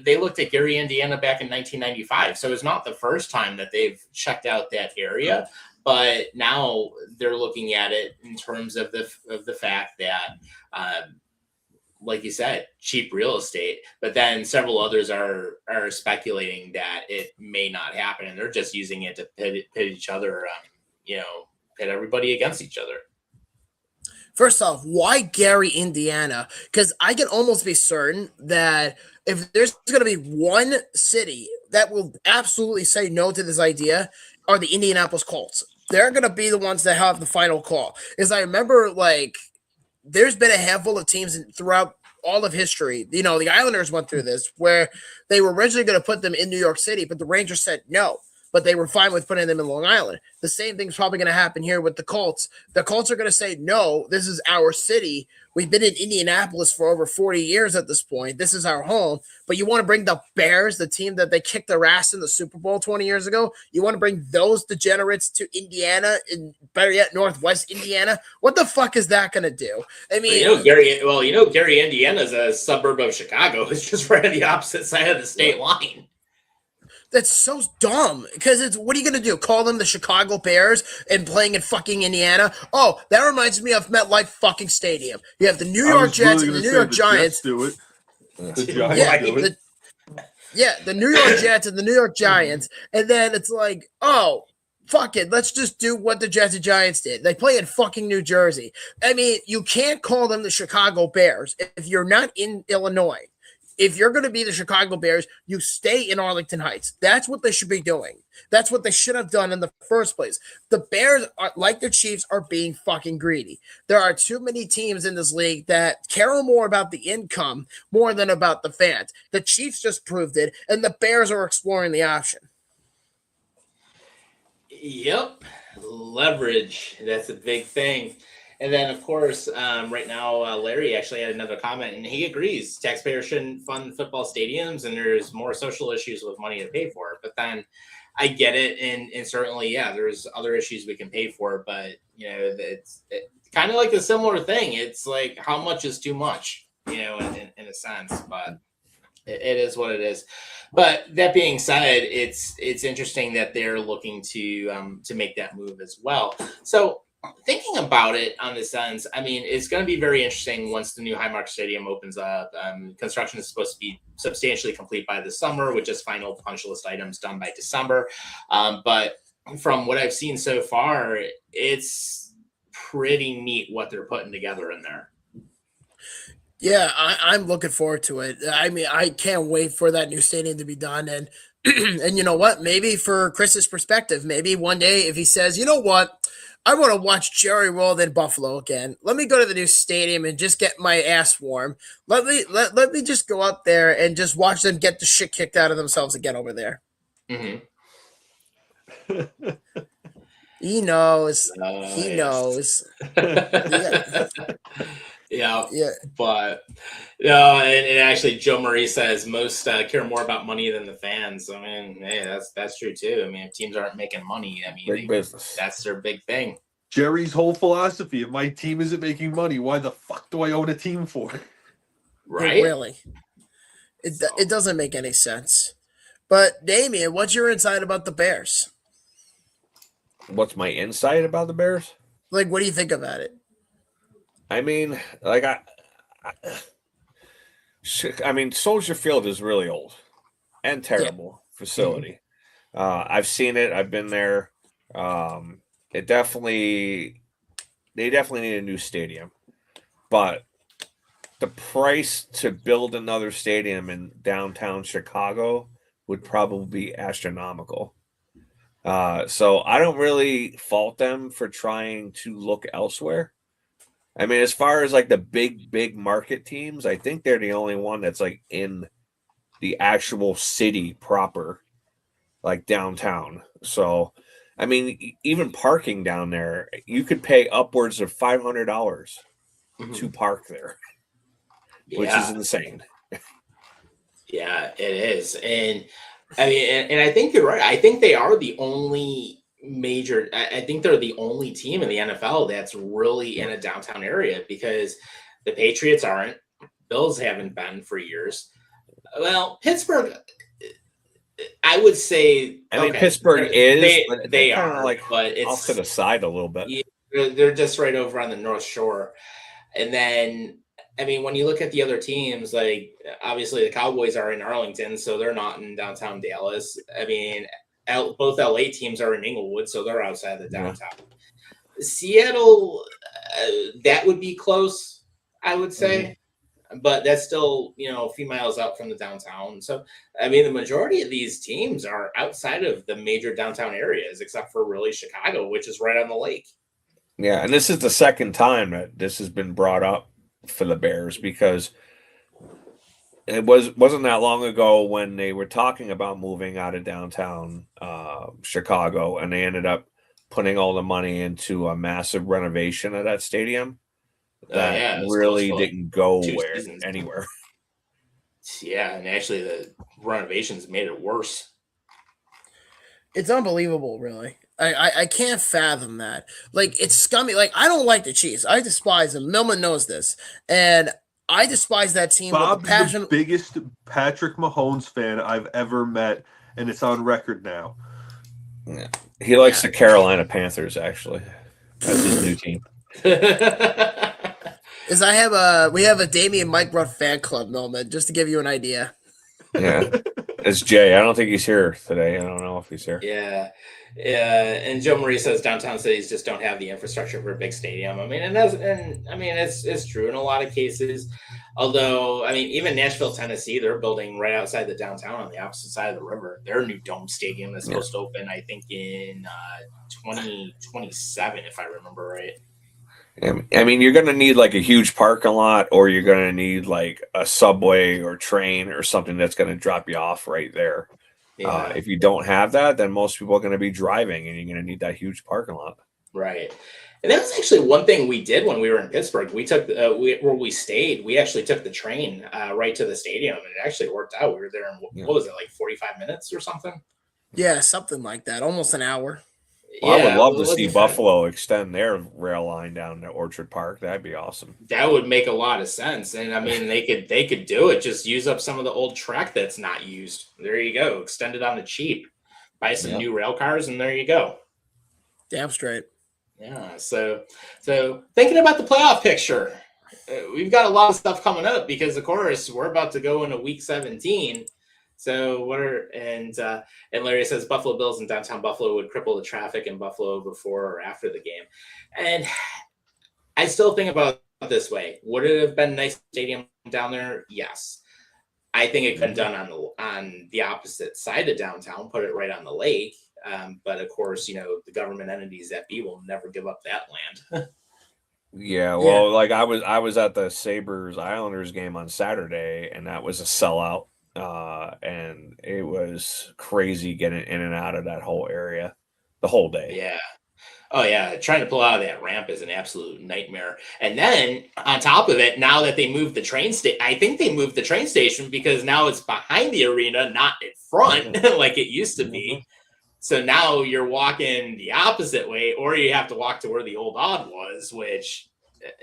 they looked at Gary, Indiana back in 1995. So it's not the first time that they've checked out that area. But now they're looking at it in terms of the fact that, like you said, cheap real estate. But then several others are speculating that it may not happen, and they're just using it to pit each other, pit everybody against each other. First off, why Gary, Indiana? Because I can almost be certain that if there's going to be one city that will absolutely say no to this idea, are the Indianapolis Colts. They're going to be the ones that have the final call. As I remember, like, there's been a handful of teams throughout all of history. You know, the Islanders went through this where they were originally going to put them in New York City, but the Rangers said no. But they were fine with putting them in Long Island. The same thing's probably going to happen here with the Colts. The Colts are going to say, no, this is our city. We've been in Indianapolis for over 40 years at this point. This is our home. But you want to bring the Bears, the team that they kicked their ass in the Super Bowl 20 years ago, you want to bring those degenerates to Indiana, and better yet, Northwest Indiana? What the fuck is that going to do? I mean, Gary, Indiana is a suburb of Chicago. It's just right on the opposite side of the state line. That's so dumb because it's what are you going to do? Call them the Chicago Bears and playing in fucking Indiana? Oh, that reminds me of MetLife fucking Stadium. You have the New York Jets and the New York Giants. Do it. The Giants do it. The New York Jets and the New York Giants. And then it's like, oh, fuck it. Let's just do what the Jets and Giants did. They play in fucking New Jersey. I mean, you can't call them the Chicago Bears if you're not in Illinois. If you're going to be the Chicago Bears, you stay in Arlington Heights. That's what they should be doing. That's what they should have done in the first place. The Bears, like the Chiefs, are being fucking greedy. There are too many teams in this league that care more about the income more than about the fans. The Chiefs just proved it, and the Bears are exploring the option. Yep. Leverage. That's a big thing. And then, of course, right now, Larry actually had another comment, and he agrees taxpayers shouldn't fund football stadiums, and there's more social issues with money to pay for it. But then I get it, and certainly, yeah, there's other issues we can pay for, but, you know, it's kind of like a similar thing. It's like, how much is too much, you know, in a sense, but it is what it is. But that being said, it's interesting that they're looking to make that move as well. So, thinking about it on this sense, I mean, it's going to be very interesting once the new Highmark Stadium opens up. Construction is supposed to be substantially complete by the summer, with just final punch list items done by December. But from what I've seen so far, it's pretty neat what they're putting together in there. Yeah, I'm looking forward to it. I mean, I can't wait for that new stadium to be done. And and you know what? Maybe for Chris's perspective, maybe one day if he says, you know what? I want to watch Jerry World in Buffalo again. Let me go to the new stadium and just get my ass warm. Let me just go up there and just watch them get the shit kicked out of themselves again over there. Mm-hmm. He knows. Nice. He knows. Yeah. Yeah. But and actually, Joe Murray says most care more about money than the fans. I mean, hey, that's true too. I mean, if teams aren't making money, I mean, business. That's their big thing. Jerry's whole philosophy: if my team isn't making money, why the fuck do I own a team for? Right? Really. It doesn't make any sense. But Damien, what's your insight about the Bears? What's my insight about the Bears? Like, what do you think about it? I mean, like I mean, Soldier Field is really old and terrible facility. I've seen it. I've been there. They definitely need a new stadium, but the price to build another stadium in downtown Chicago would probably be astronomical. So I don't really fault them for trying to look elsewhere. I mean, as far as like the big market teams, I think they're the only one that's like in the actual city proper, like downtown. So, I mean, even parking down there, you could pay upwards of $500 to park there, which is insane. Yeah, it is. And I mean, and I think you're right. I think they are the only major. I think they're the only team in the NFL that's really in a downtown area, because the Patriots aren't, Bills haven't been for years. Well, Pittsburgh, I would say. I mean, Pittsburgh is. They are, like, but it's off to the side a little bit. Yeah, they're just right over on the North Shore, and then. I mean, when you look at the other teams, like obviously the Cowboys are in Arlington, so they're not in downtown Dallas. I mean, both LA teams are in Inglewood, so they're outside the downtown. Seattle, that would be close, I would say. But that's still, a few miles out from the downtown. So, I mean, the majority of these teams are outside of the major downtown areas, except for really Chicago, which is right on the lake. Yeah, and this is the second time that this has been brought up for the Bears, because it wasn't that long ago when they were talking about moving out of downtown Chicago, and they ended up putting all the money into a massive renovation of that stadium that really didn't go anywhere. Yeah, and actually the renovations made it worse. It's unbelievable, really. I can't fathom that. Like, it's scummy. Like, I don't like the Chiefs. I despise them. Millman knows this. And I despise that team Bob's with a passion. the biggest Patrick Mahomes fan I've ever met, and it's on record now. Yeah. He likes the Carolina Panthers, actually. That's his new team. We have a Damian Mike Rudd fan club, Millman, just to give you an idea. Yeah. It's Jay. I don't think he's here today. I don't know if he's here. Yeah. And Joe Marie says downtown cities just don't have the infrastructure for a big stadium. I mean, it's true in a lot of cases. Although, I mean, even Nashville, Tennessee, they're building right outside the downtown on the opposite side of the river. Their new dome stadium is supposed to open, I think, in 2027, if I remember right. I mean, you're going to need like a huge parking lot, or you're going to need like a subway or train or something that's going to drop you off right there. Yeah. If you don't have that, then most people are going to be driving, and you're going to need that huge parking lot. Right. And that was actually one thing we did when we were in Pittsburgh. We took where we stayed. We actually took the train right to the stadium, and it actually worked out. We were there in what was it, like 45 minutes or something? Yeah, something like that. Almost an hour. Well, I would love to see Buffalo extend their rail line down to Orchard Park. That'd be awesome. That would make a lot of sense. And I mean, they could do it. Just use up some of the old track that's not used. There you go. Extend it on the cheap. Buy some new rail cars, and there you go. Damn straight. Yeah. So thinking about the playoff picture, we've got a lot of stuff coming up because, of course, we're about to go into Week 17. So and Larry says Buffalo Bills in downtown Buffalo would cripple the traffic in Buffalo before or after the game. And I still think about it this way. Would it have been a nice stadium down there? Yes. I think it could have done on the opposite side of downtown, put it right on the lake. But of course, the government entities that be will never give up that land. Yeah, well, like I was at the Sabres Islanders game on Saturday, and that was a sellout. And it was crazy getting in and out of that whole area the whole day. Yeah. Oh yeah. Trying to pull out of that ramp is an absolute nightmare. And then on top of it, now that they moved the train station, I think they moved the train station because now it's behind the arena, not in front like it used to be. So now you're walking the opposite way, or you have to walk to where the old Odd was, which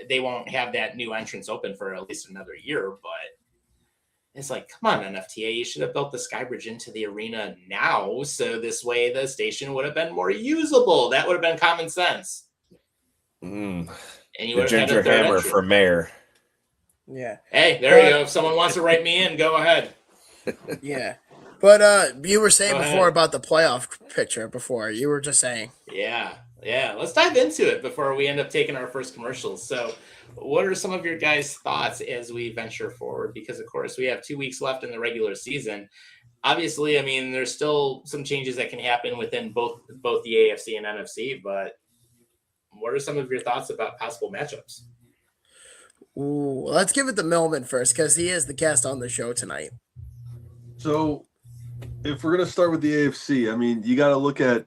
they won't have that new entrance open for at least another year, but it's like, come on, NFTA, you should have built the Skybridge into the arena now, so this way the station would have been more usable. That would have been common sense. And you the Ginger Hammer for mayor. Yeah. Hey, there you go. If someone wants to write me in, go ahead. Yeah. But you were saying before about the playoff picture before. You were just saying. Yeah. Let's dive into it before we end up taking our first commercials. So what are some of your guys' thoughts as we venture forward? Because, of course, we have 2 weeks left in the regular season. Obviously, I mean, there's still some changes that can happen within both the AFC and NFC, but what are some of your thoughts about possible matchups? Ooh, let's give it to Millman first because he is the guest on the show tonight. So if we're going to start with the AFC, I mean, you got to look at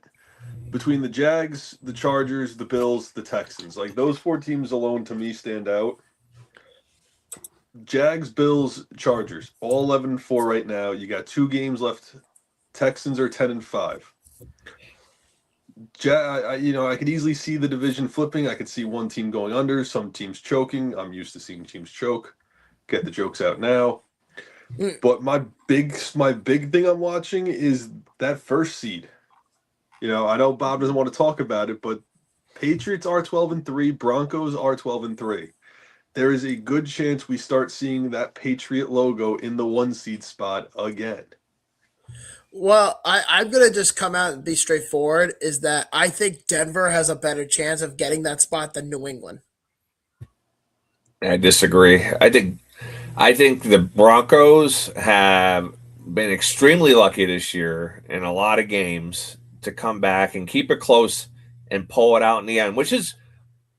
between the Jags, the Chargers, the Bills, the Texans. Like, those four teams alone to me stand out. Jags, Bills, Chargers, all 11-4 right now. You got 2 games left. Texans are 10-5. I could easily see the division flipping. I could see one team going under, some teams choking. I'm used to seeing teams choke. Get the jokes out now. But my big thing I'm watching is that first seed. I know Bob doesn't want to talk about it, but Patriots are 12-3, Broncos are 12-3. There is a good chance we start seeing that Patriot logo in the 1 seed spot again. Well, I'm going to just come out and be straightforward, is that I think Denver has a better chance of getting that spot than New England. I disagree. I think the Broncos have been extremely lucky this year in a lot of games to come back and keep it close and pull it out in the end, which is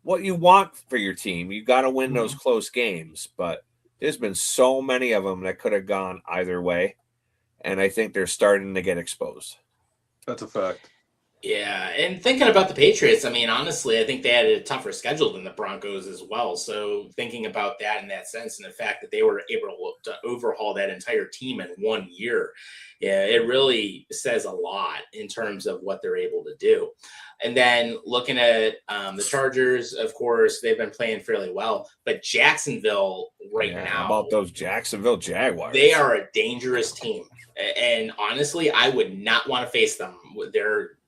what you want for your team. You got to win those close games, but there's been so many of them that could have gone either way, and I think they're starting to get exposed. That's a fact. Yeah, and thinking about the Patriots, I mean, honestly, I think they had a tougher schedule than the Broncos as well. So thinking about that in that sense, and the fact that they were able to overhaul that entire team in 1 year, yeah, it really says a lot in terms of what they're able to do. And then looking at the Chargers, of course, they've been playing fairly well, but Jacksonville now, how about those Jacksonville Jaguars? They are a dangerous team. And honestly, I would not want to face them.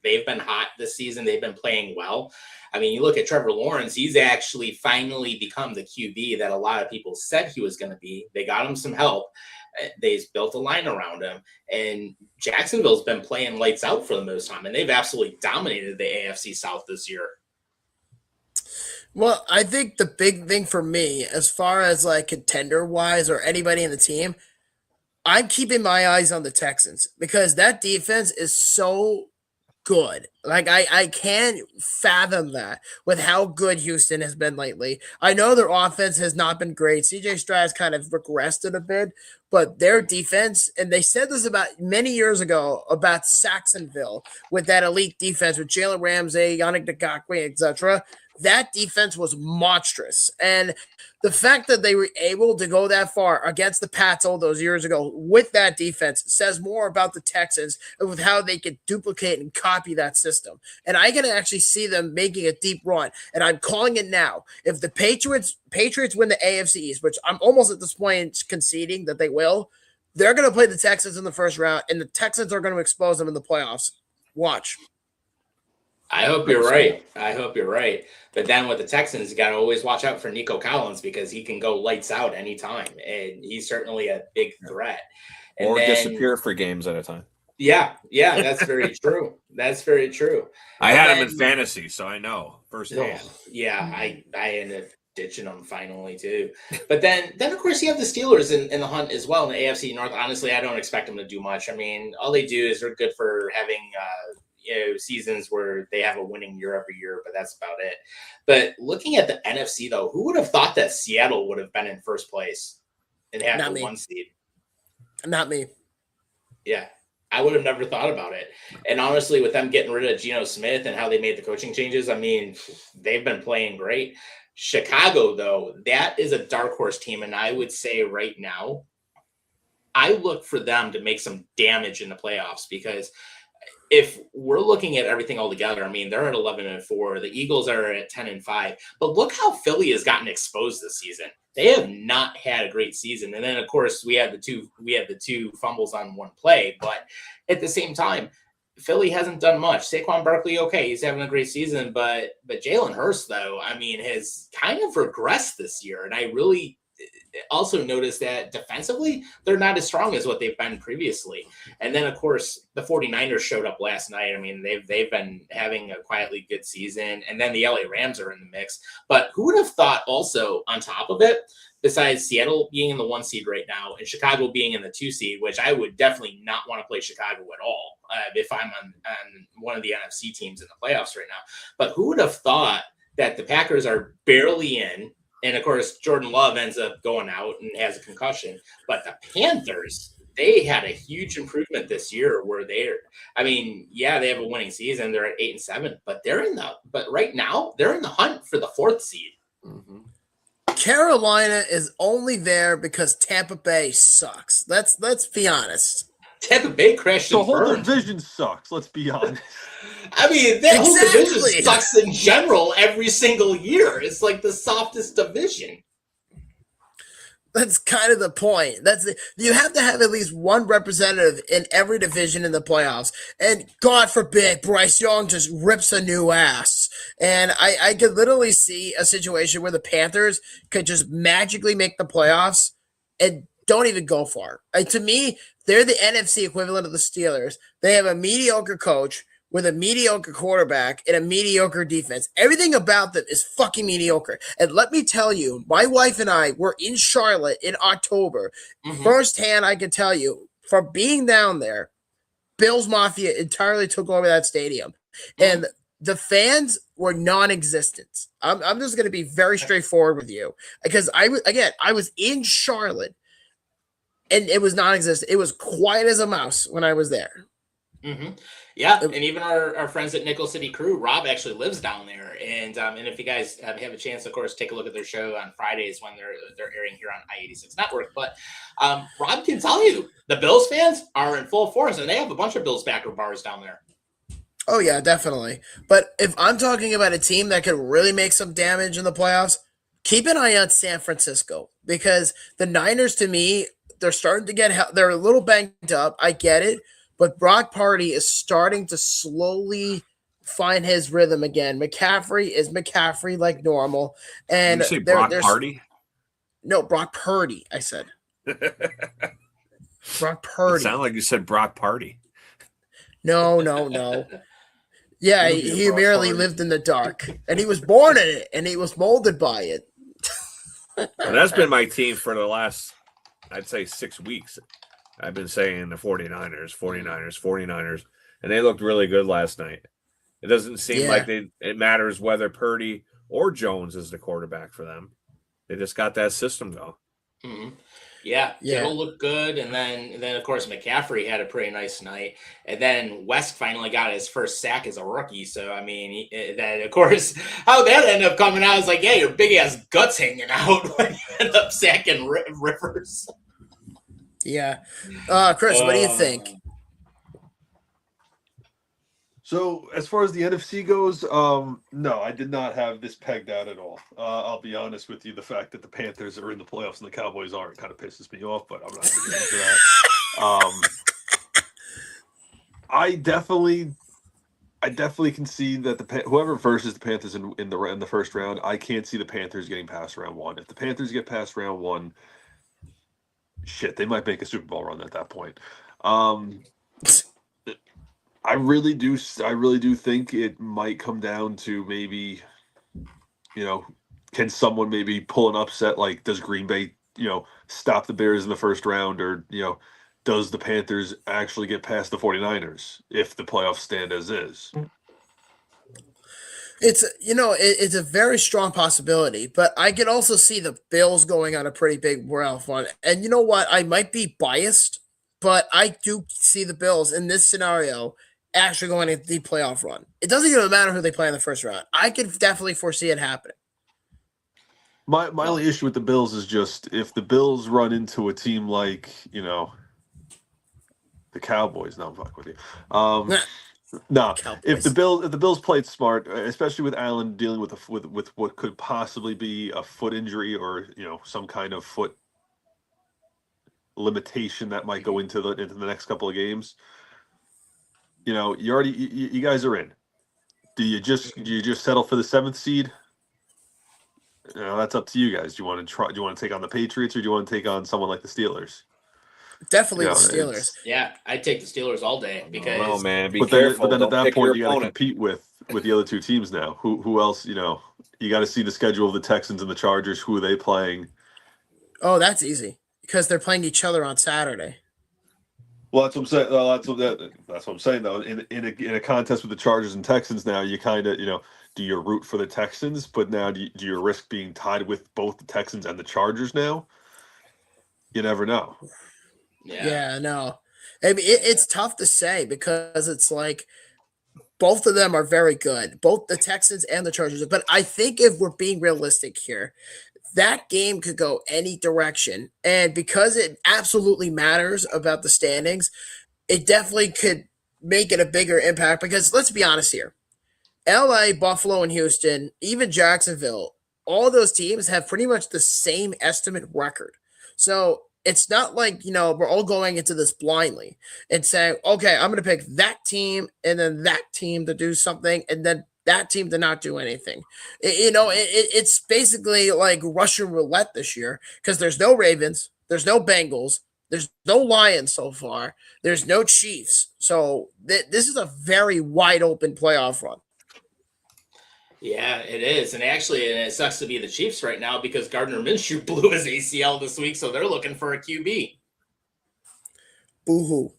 They've been hot this season. They've been playing well. I mean, you look at Trevor Lawrence, he's actually finally become the QB that a lot of people said he was going to be. They got him some help. They've built a line around him. And Jacksonville's been playing lights out for the most time, and they've absolutely dominated the AFC South this year. Well, I think the big thing for me, as far as like contender-wise or anybody in the team, I'm keeping my eyes on the Texans because that defense is so good. Like I can't fathom that with how good Houston has been lately. I know their offense has not been great. CJ Stroud's kind of regressed a bit, but their defense, and they said this about many years ago about Saxonville with that elite defense with Jalen Ramsey, Yannick Ngakoue, etc. That defense was monstrous. And the fact that they were able to go that far against the Pats all those years ago with that defense says more about the Texans and with how they could duplicate and copy that system. And I can actually see them making a deep run. And I'm calling it now. If the Patriots win the AFC East, which I'm almost at this point conceding that they will, they're going to play the Texans in the first round, and the Texans are going to expose them in the playoffs. Watch. I hope you're right. But then with the Texans, you got to always watch out for Nico Collins because he can go lights out anytime. And he's certainly a big threat. And or disappear for games at a time. Yeah, that's very true. That's very true. I had him in fantasy, so I know firsthand. Yeah, I ended up ditching them finally too. But then of course you have the Steelers in the hunt as well in the AFC North. Honestly, I don't expect them to do much. I mean, all they do is they're good for having seasons where they have a winning year every year, but that's about it. But looking at the NFC though, who would have thought that Seattle would have been in first place and have the 1 seed? Not me. Yeah. I would have never thought about it. And honestly, with them getting rid of Geno Smith and how they made the coaching changes, I mean, they've been playing great. Chicago, though, that is a dark horse team. And I would say right now, I look for them to make some damage in the playoffs because if we're looking at everything all together, I mean, they're at 11-4. The Eagles are at 10-5. But look how Philly has gotten exposed this season. They have not had a great season. And then, of course, we had the two fumbles on one play. But at the same time, Philly hasn't done much. Saquon Barkley, okay, he's having a great season. But Jalen Hurts, though, I mean, has kind of regressed this year. And I really also noticed that defensively, they're not as strong as what they've been previously. And then, of course, the 49ers showed up last night. I mean, they've been having a quietly good season. And then the LA Rams are in the mix. But who would have thought also on top of it, besides Seattle being in the 1 seed right now and Chicago being in the 2 seed, which I would definitely not want to play Chicago at all if I'm on one of the NFC teams in the playoffs right now. But who would have thought that the Packers are barely in? And, of course, Jordan Love ends up going out and has a concussion. But the Panthers, they had a huge improvement this year where they have a winning season. They're at 8-7, but right now they're in the hunt for the 4th seed. Mm-hmm. Carolina is only there because Tampa Bay sucks. Let's be honest. Tampa Bay crashed. The whole division sucks. Let's be honest. I mean, that whole division sucks in general every single year. It's like the softest division. That's kind of the point. You have to have at least one representative in every division in the playoffs. And God forbid Bryce Young just rips a new ass. And I could literally see a situation where the Panthers could just magically make the playoffs and don't even go far. To me, they're the NFC equivalent of the Steelers. They have a mediocre coach with a mediocre quarterback and a mediocre defense. Everything about them is fucking mediocre. And let me tell you, my wife and I were in Charlotte in October. Firsthand, I can tell you, from being down there, Bills Mafia entirely took over that stadium. And the fans were non-existent. I'm just going to be very straightforward with you. Because I was in Charlotte, and it was non-existent. It was quiet as a mouse when I was there. Yeah, and even our friends at Nickel City Crew, Rob actually lives down there, and if you guys have a chance, of course, take a look at their show on Fridays when they're airing here on I-86 Network. But Rob can tell you, the Bills fans are in full force, and they have a bunch of Bills backer bars down there. Oh yeah, definitely. But if I'm talking about a team that could really make some damage in the playoffs, keep an eye on San Francisco, because the Niners, to me, they're starting to get they're a little banged up. I get it. But Brock Purdy is starting to slowly find his rhythm again. McCaffrey is McCaffrey like normal. And Did you say Brock Purdy? No, Brock Purdy, I said. Brock Purdy. It sounded like you said Brock Party. No. Yeah, he merely lived in the dark. And he was born in it, and he was molded by it. Well, that's been my team for the last, I'd say, 6 weeks. I've been saying the 49ers, and they looked really good last night. It doesn't seem like it matters whether Purdy or Jones is the quarterback for them. They just got that system going. Yeah, it'll look good, and then of course McCaffrey had a pretty nice night, and then West finally got his first sack as a rookie. So I mean, then of course how that ended up coming out, I was like, yeah, your big ass guts hanging out when you end up sacking Rivers. Yeah. Chris, what do you think? So as far as the NFC goes, no, I did not have this pegged out at all. I'll be honest with you. The fact that the Panthers are in the playoffs and the Cowboys aren't kind of pisses me off, but I'm not going to get into that. I definitely can see that whoever versus the Panthers in the first round, I can't see the Panthers getting past round one. If the Panthers get past round one, shit, they might make a Super Bowl run at that point. I really do think it might come down to maybe, can someone maybe pull an upset? Like, does Green Bay, stop the Bears in the first round, or, does the Panthers actually get past the 49ers if the playoffs stand as is? It's a very strong possibility, but I could also see the Bills going on a pretty big playoff run. And you know what? I might be biased, but I do see the Bills in this scenario actually going into the playoff run. It doesn't even matter who they play in the first round. I could definitely foresee it happening. My only issue with the Bills is just if the Bills run into a team like, the Cowboys. No, I'm fucking with you. No, if the Bills played smart, especially with Allen dealing with what could possibly be a foot injury or some kind of foot limitation that might go into the next couple of games, you guys are in. Do you just settle for the 7th seed? That's up to you guys. Do you want to take on the Patriots, or do you want to take on someone like the Steelers? Definitely the Steelers. Yeah, I'd take the Steelers all day because. Oh man, but then at that point you got to compete with the other two teams now. Who else? You got to see the schedule of the Texans and the Chargers. Who are they playing? Oh, that's easy because they're playing each other on Saturday. Well, that's what I'm saying. That's what I'm saying though. In a contest with the Chargers and Texans now, you kind of do you root for the Texans, but now do you risk being tied with both the Texans and the Chargers now? You never know. Yeah, no. I mean, it's tough to say because it's like both of them are very good, both the Texans and the Chargers. But I think if we're being realistic here, that game could go any direction. And because it absolutely matters about the standings, it definitely could make it a bigger impact. Because let's be honest here, LA, Buffalo, and Houston, even Jacksonville, all those teams have pretty much the same estimate record. So it's not like, we're all going into this blindly and saying, okay, I'm going to pick that team and then that team to do something and then that team to not do anything. It's basically like Russian roulette this year because there's no Ravens, there's no Bengals, There's no Lions so far. There's no Chiefs. So this is a very wide open playoff run. Yeah, it is. And actually, it sucks to be the Chiefs right now because Gardner Minshew blew his ACL this week, so they're looking for a QB. Boo-hoo.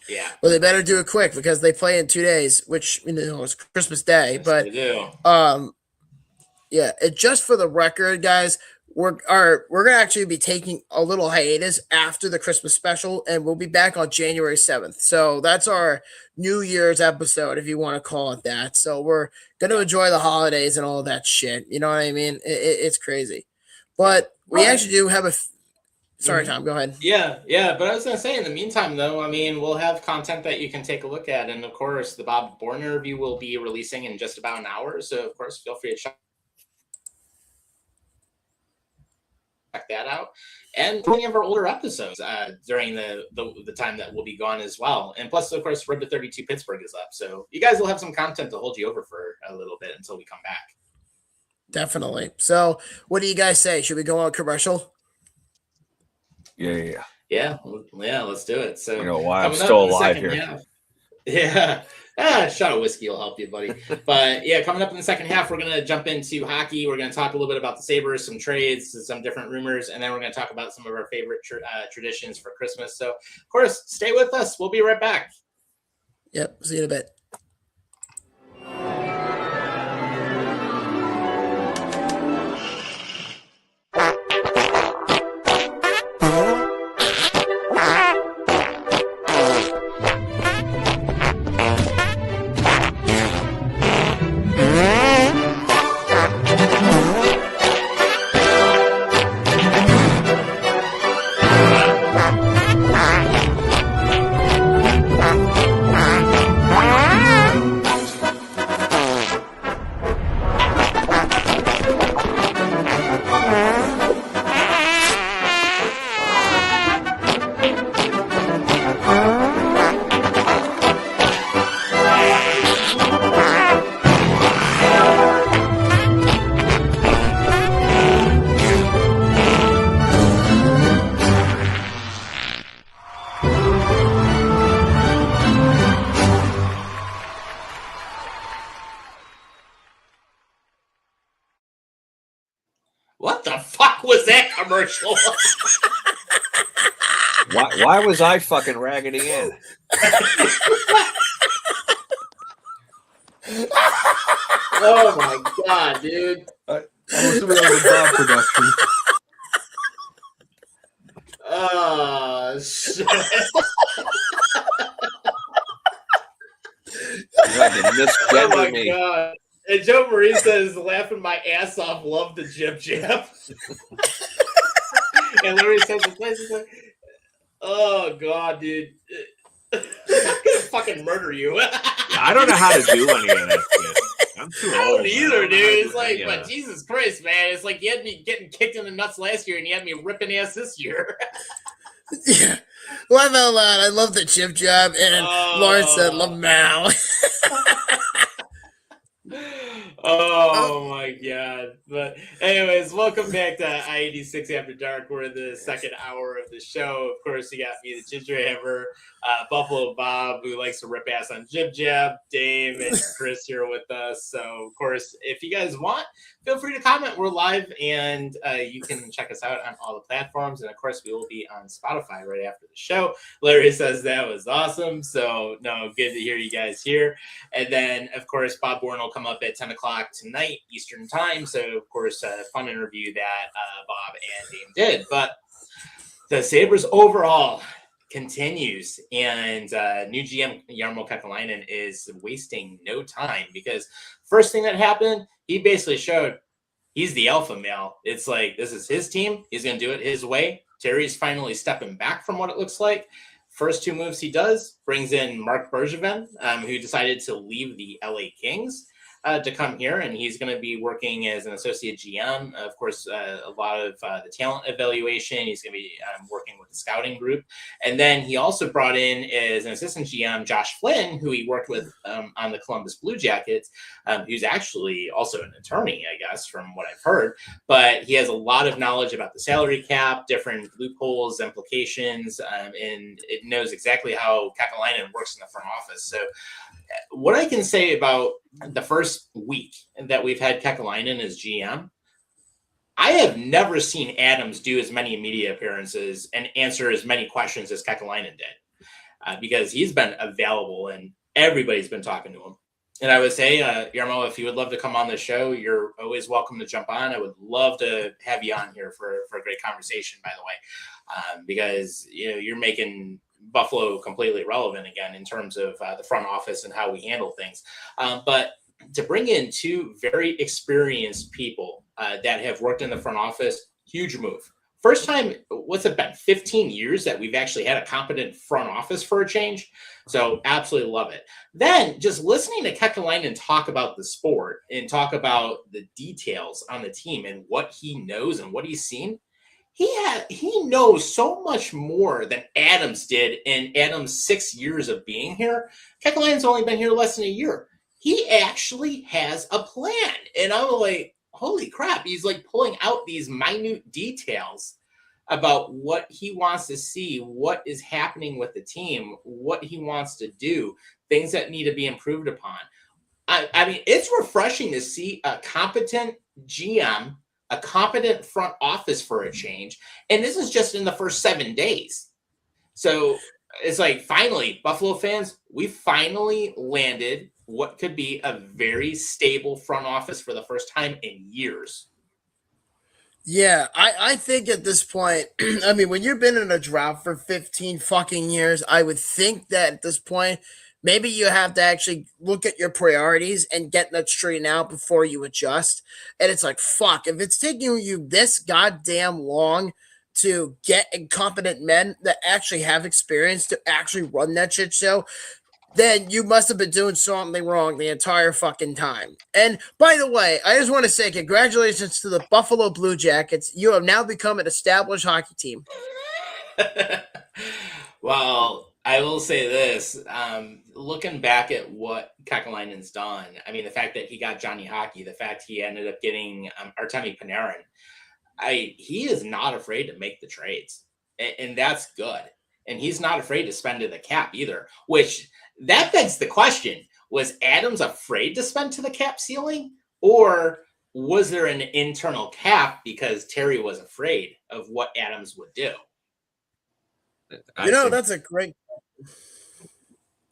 Yeah. Well, they better do it quick because they play in 2 days, which it's Christmas Day. Yes, but they do. Yeah, just for the record, guys, we're gonna actually be taking a little hiatus after the Christmas special, and we'll be back on January 7th. So that's our New Year's episode, if you want to call it that. So we're gonna enjoy the holidays and all of that shit. You know what I mean? It's crazy, but we actually do have a. Sorry, Tom, go ahead. Yeah. But I was going to say, in the meantime, though, I mean, we'll have content that you can take a look at. And, of course, the Bob Bourne interview will be releasing in just about an hour. So, of course, feel free to check that out. And plenty of our older episodes during the time that we'll be gone as well. And plus, of course, Road to 32 Pittsburgh is up. So you guys will have some content to hold you over for a little bit until we come back. Definitely. So what do you guys say? Should we go on commercial? Yeah. Let's do it. So you know why I'm still alive here. Half, yeah. A shot of whiskey will help you, buddy. But yeah, coming up in the second half, we're going to jump into hockey. We're going to talk a little bit about the Sabres, some trades, some different rumors, and then we're going to talk about some of our favorite traditions for Christmas. So, of course, stay with us. We'll be right back. Yep. See you in a bit. What the fuck was that commercial? Why was I fucking Raggedy Ann? Oh my god, dude. I'm assuming that was a Bob production. Oh, shit. Oh my me. god. And Joe Marie says, laughing my ass off, love the jib jab. And Larry says, oh god, dude. I'm gonna fucking murder you. I don't know how to do any of that shit. I'm too old. I don't either, dude. It's like, yeah. but Jesus Christ, man. It's like you had me getting kicked in the nuts last year and you had me ripping ass this year. Yeah. Laugh out loud. I love the chip job. And Lawrence said, "Lamau." Oh my god. But anyways, welcome back to I-86 After Dark. We're in the second hour of the show. Of course, you got me, the Ginger Hammer, Buffalo Bob, who likes to rip ass on Jib Jab, Dave, and Chris here with us. So, of course, if you guys want, feel free to comment. We're live, and you can check us out on all the platforms. And, of course, we will be on Spotify right after the show. Larry says that was awesome. So, no, good to hear you guys here. And then, of course, Bob Bourne will come up at 10 o'clock tonight, Eastern Time. So, of course, a fun interview that Bob and Dame did. But the Sabres overall continues, and new GM Jarmo Kekalainen is wasting no time, because first thing that happened, he basically showed he's the alpha male. It's like, this is his team. He's going to do it his way. Terry's finally stepping back from what it looks like. First two moves he does, brings in Mark Bergevin, who decided to leave the LA Kings. to come here, and he's going to be working as an associate GM. Of course, a lot of the talent evaluation. He's going to be working with the scouting group. And then he also brought in as an assistant GM, Josh Flynn, who he worked with on the Columbus Blue Jackets, who's actually also an attorney, I guess, from what I've heard. But he has a lot of knowledge about the salary cap, different loopholes, implications, and it knows exactly how Kekalainen works in the front office. So what I can say about the first week that we've had Kekalainen as GM, I have never seen Adams do as many media appearances and answer as many questions as Kekalainen did, because he's been available and everybody's been talking to him. And I would say, Yarmo, if you would love to come on the show, you're always welcome to jump on. I would love to have you on here for a great conversation, by the way, because you're making Buffalo completely relevant again in terms of the front office and how we handle things. But to bring in two very experienced people that have worked in the front office, huge move. First time, what's it been, 15 years that we've actually had a competent front office for a change. So absolutely love it. Then just listening to Kekalainen talk about the sport and talk about the details on the team and what he knows and what he's seen, he knows so much more than Adams did in Adams' 6 years of being here. Kekalainen's only been here less than a year. He actually has a plan. And I'm like, holy crap, he's like pulling out these minute details about what he wants to see, what is happening with the team, what he wants to do, things that need to be improved upon. I mean, it's refreshing to see a competent GM, a competent front office for a change. And this is just in the first 7 days. So it's like, finally, Buffalo fans, we finally landed what could be a very stable front office for the first time in years. Yeah, I think at this point, I mean, when you've been in a drought for 15 fucking years, I would think that at this point, maybe you have to actually look at your priorities and get that straightened out before you adjust. And it's like, fuck, if it's taking you this goddamn long to get incompetent men that actually have experience to actually run that shit show, then you must have been doing something wrong the entire fucking time. And by the way, I just want to say congratulations to the Buffalo Blue Jackets. You have now become an established hockey team. Well, I will say this. Looking back at what Kekalainen's done, I mean, the fact that he got Johnny Hockey, the fact he ended up getting Artemi Panarin, he is not afraid to make the trades. And that's good. And he's not afraid to spend to the cap either, which that begs the question, was Adams afraid to spend to the cap ceiling, or was there an internal cap because Terry was afraid of what Adams would do? That's a great.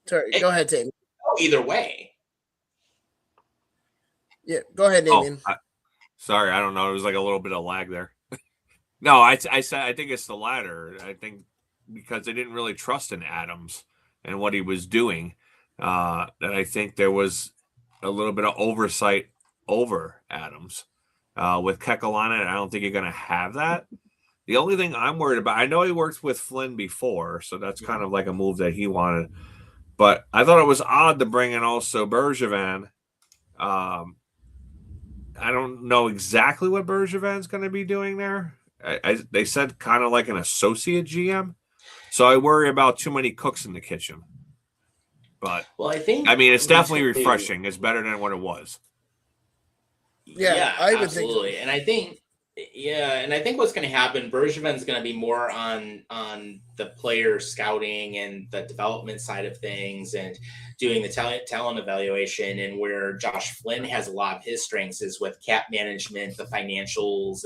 Sorry, go ahead, Damien. Either way. Yeah, go ahead, Damien. Sorry, I don't know. It was like a little bit of lag there. No, I said I think it's the latter. I think because they didn't really trust in Adams and what he was doing, that I think there was a little bit of oversight over Adams. With Kekalainen, I don't think you're going to have that. The only thing I'm worried about, I know he worked with Flynn before, so that's kind of like a move that he wanted. But I thought it was odd to bring in also Bergevin. I don't know exactly what Bergevin's going to be doing there. They said kind of like an associate GM. So I worry about too many cooks in the kitchen. But I mean, it's definitely refreshing. It's better than what it was. Yeah, I would absolutely. Think so. And I think what's going to happen, Bergevin's going to be more on the player scouting and the development side of things and doing the talent evaluation, and where Josh Flynn has a lot of his strengths is with cap management, the financials,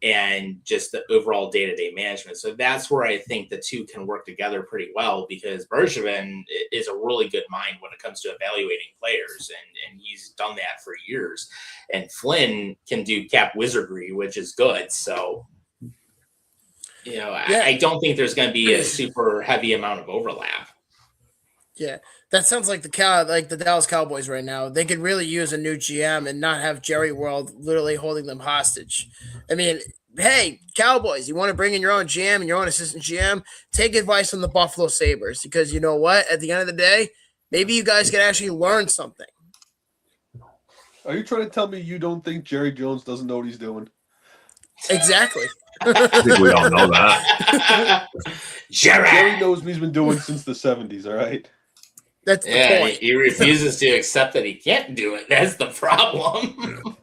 and just the overall day-to-day management. So that's where I think the two can work together pretty well, because Bergevin is a really good mind when it comes to evaluating players, and he's done that for years. And Flynn can do cap wizardry, which is good. So, I don't think there's going to be a super heavy amount of overlap. Yeah, that sounds like the Dallas Cowboys right now. They could really use a new GM and not have Jerry World literally holding them hostage. I mean, hey, Cowboys, you want to bring in your own GM and your own assistant GM? Take advice from the Buffalo Sabres, because you know what? At the end of the day, maybe you guys can actually learn something. Are you trying to tell me you don't think Jerry Jones doesn't know what he's doing? Exactly. I think we all know that. Jerry knows what he's been doing since the 70s, all right? That's the Yeah, point. he refuses to accept that he can't do it. That's the problem.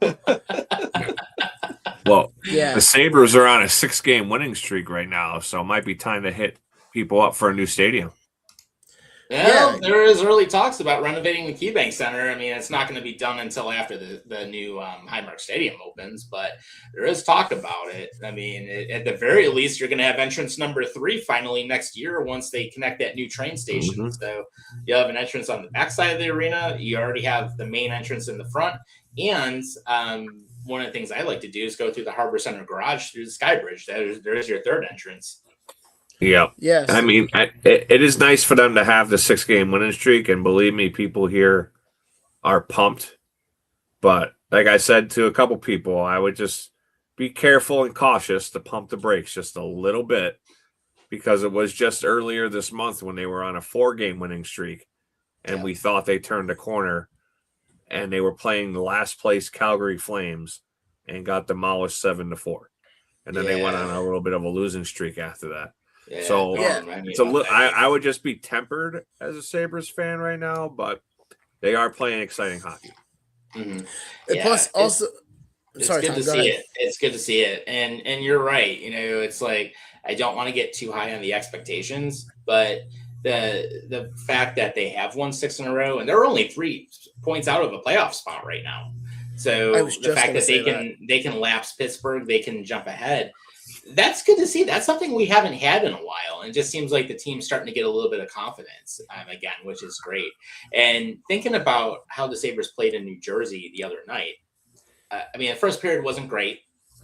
Well, Yeah. the Sabres are on a 6-game winning streak right now, so it might be time to hit people up for a new stadium. Well, there is early talks about renovating the KeyBank Center. I mean, it's not going to be done until after the new Highmark Stadium opens, but there is talk about it. I mean, at the very least, you're going to have entrance number 3 finally next year once they connect that new train station. Mm-hmm. So you'll have an entrance on the backside of the arena. You already have the main entrance in the front. And one of the things I like to do is go through the Harbor Center garage through the Sky Bridge. There's your third entrance. Yeah. Yes. I mean, it is nice for them to have the 6-game winning streak, and believe me, people here are pumped. But like I said to a couple people, I would just be careful and cautious to pump the brakes just a little bit, because it was just earlier this month when they were on a 4-game winning streak, and we thought they turned a corner, and they were playing the last place Calgary Flames and got demolished 7-4, and then they went on a little bit of a losing streak after that. Yeah, So it's I would just be tempered as a Sabres fan right now, but they are playing exciting hockey. Mm-hmm. Plus, also, it's sorry, good Tom, to go see ahead. it. It's good to see it, and you're right. You know, it's like I don't want to get too high on the expectations, but the fact that they have won 6 in a row, and they're only 3 points out of a playoff spot right now. So the fact that they can lapse Pittsburgh, they can jump ahead. That's good to see. That's something we haven't had in a while. And it just seems like the team's starting to get a little bit of confidence again, which is great. And thinking about how the Sabres played in New Jersey the other night, I mean, the first period wasn't great,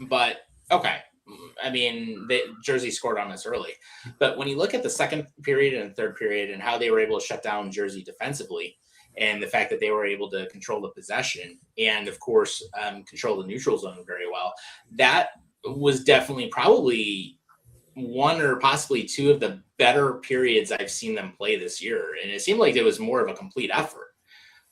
but okay. I mean, Jersey scored on us early. But when you look at the second period and third period and how they were able to shut down Jersey defensively, and the fact that they were able to control the possession and, of course, control the neutral zone very well, that was definitely probably one or possibly 2 of the better periods I've seen them play this year. And it seemed like it was more of a complete effort,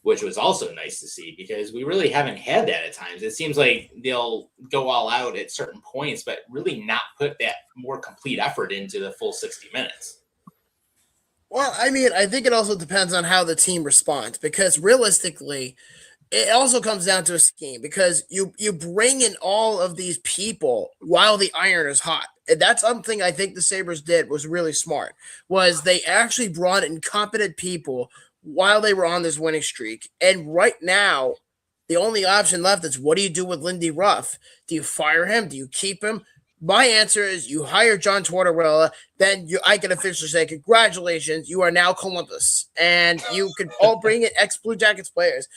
which was also nice to see because we really haven't had that at times. It seems like they'll go all out at certain points, but really not put that more complete effort into the full 60 minutes. Well, I mean, I think it also depends on how the team responds because realistically, it also comes down to a scheme because you bring in all of these people while the iron is hot. And that's something I think the Sabres did was really smart, was they actually brought in competent people while they were on this winning streak. And right now, the only option left is what do you do with Lindy Ruff? Do you fire him? Do you keep him? My answer is you hire John Tortorella, then I can officially say, congratulations, you are now Columbus. And you could all bring in ex-Blue Jackets players.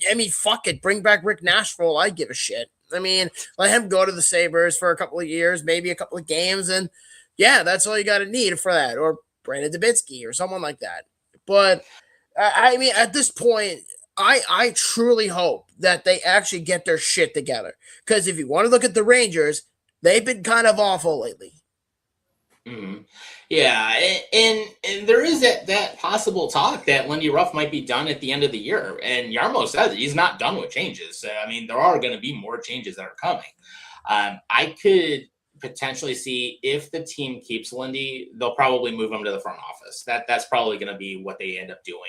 I mean, fuck it. Bring back Rick Nashville. I give a shit. I mean, let him go to the Sabres for a couple of years, maybe a couple of games. And yeah, that's all you got to need for that. Or Brandon Dubinsky or someone like that. But I mean, at this point, I truly hope that they actually get their shit together. Because if you want to look at the Rangers, they've been kind of awful lately. Mm-hmm. Yeah, and there is that possible talk that Lindy Ruff might be done at the end of the year. And Yarmo says he's not done with changes. So, I mean, there are going to be more changes that are coming. I could potentially see if the team keeps Lindy, they'll probably move him to the front office. That's probably going to be what they end up doing.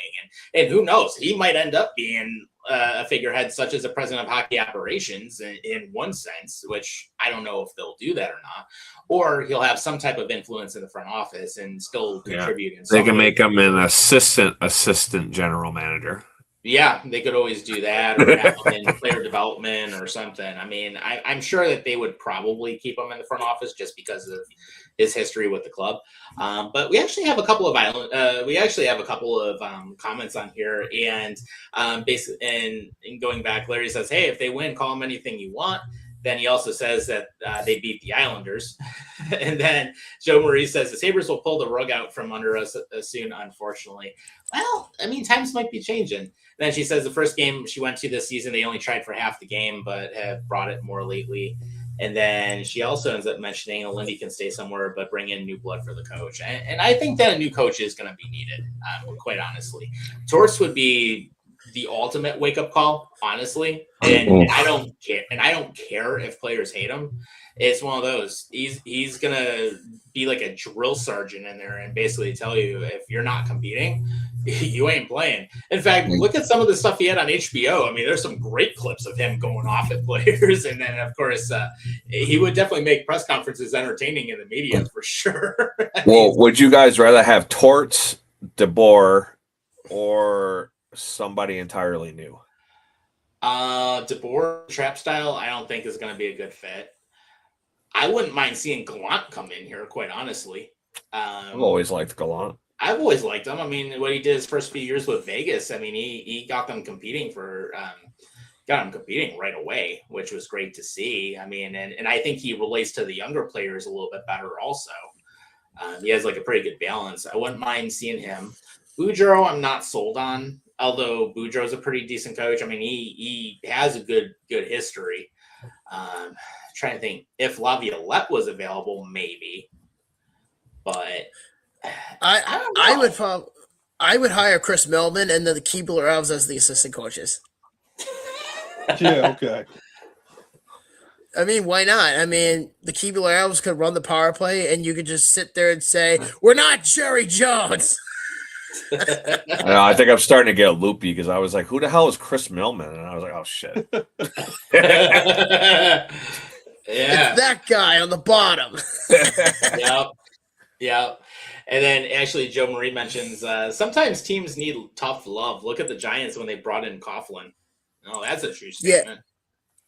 And who knows? He might end up being a figurehead such as a president of hockey operations in one sense, which I don't know if they'll do that or not. Or he'll have some type of influence in the front office and still contribute. In they can make him an assistant general manager. Yeah, they could always do that or have him in player development or something. I mean, I'm sure that they would probably keep him in the front office just because of his history with the club. But we actually have a couple of comments on here, and basically, and going back, Larry says, "Hey, if they win, call them anything you want." Then he also says that they beat the Islanders. And then Joe Marie says the Sabres will pull the rug out from under us soon, unfortunately. Well, I mean, times might be changing. Then she says the first game she went to this season, they only tried for half the game, but have brought it more lately. And then she also ends up mentioning Lindy can stay somewhere, but bring in new blood for the coach. And I think that a new coach is going to be needed, quite honestly. Torts would be the ultimate wake up call, honestly. And I don't care. And I don't care if players hate him. It's one of those. He's gonna be like a drill sergeant in there and basically tell you if you're not competing, you ain't playing. In fact, look at some of the stuff he had on HBO. I mean, there's some great clips of him going off at players, and then of course he would definitely make press conferences entertaining in the media for sure. Well, would you guys rather have Torts, DeBoer, or somebody entirely new? DeBoer trap style, I don't think is going to be a good fit. I wouldn't mind seeing Gallant come in here, quite honestly. I've always liked Gallant. I've always liked him. I mean, what he did his first few years with Vegas, I mean, he got them competing right away, which was great to see. I mean, and I think he relates to the younger players a little bit better also. He has like a pretty good balance. I wouldn't mind seeing him. Boudreaux, I'm not sold on, although Boudreaux's a pretty decent coach. I mean, he has a good history. Trying to think if Laviolette was available, maybe, but I would hire Chris Millman and then the Keebler Elves as the assistant coaches. Yeah, okay. I mean, why not? I mean, the Keebler Elves could run the power play, and you could just sit there and say, "We're not Jerry Jones." I think I'm starting to get loopy because I was like, "Who the hell is Chris Millman?" And I was like, "Oh shit." Yeah, it's that guy on the bottom. Yep. And then actually, Joe Marie mentions sometimes teams need tough love. Look at the Giants when they brought in Coughlin. Oh, that's a true statement. Yeah.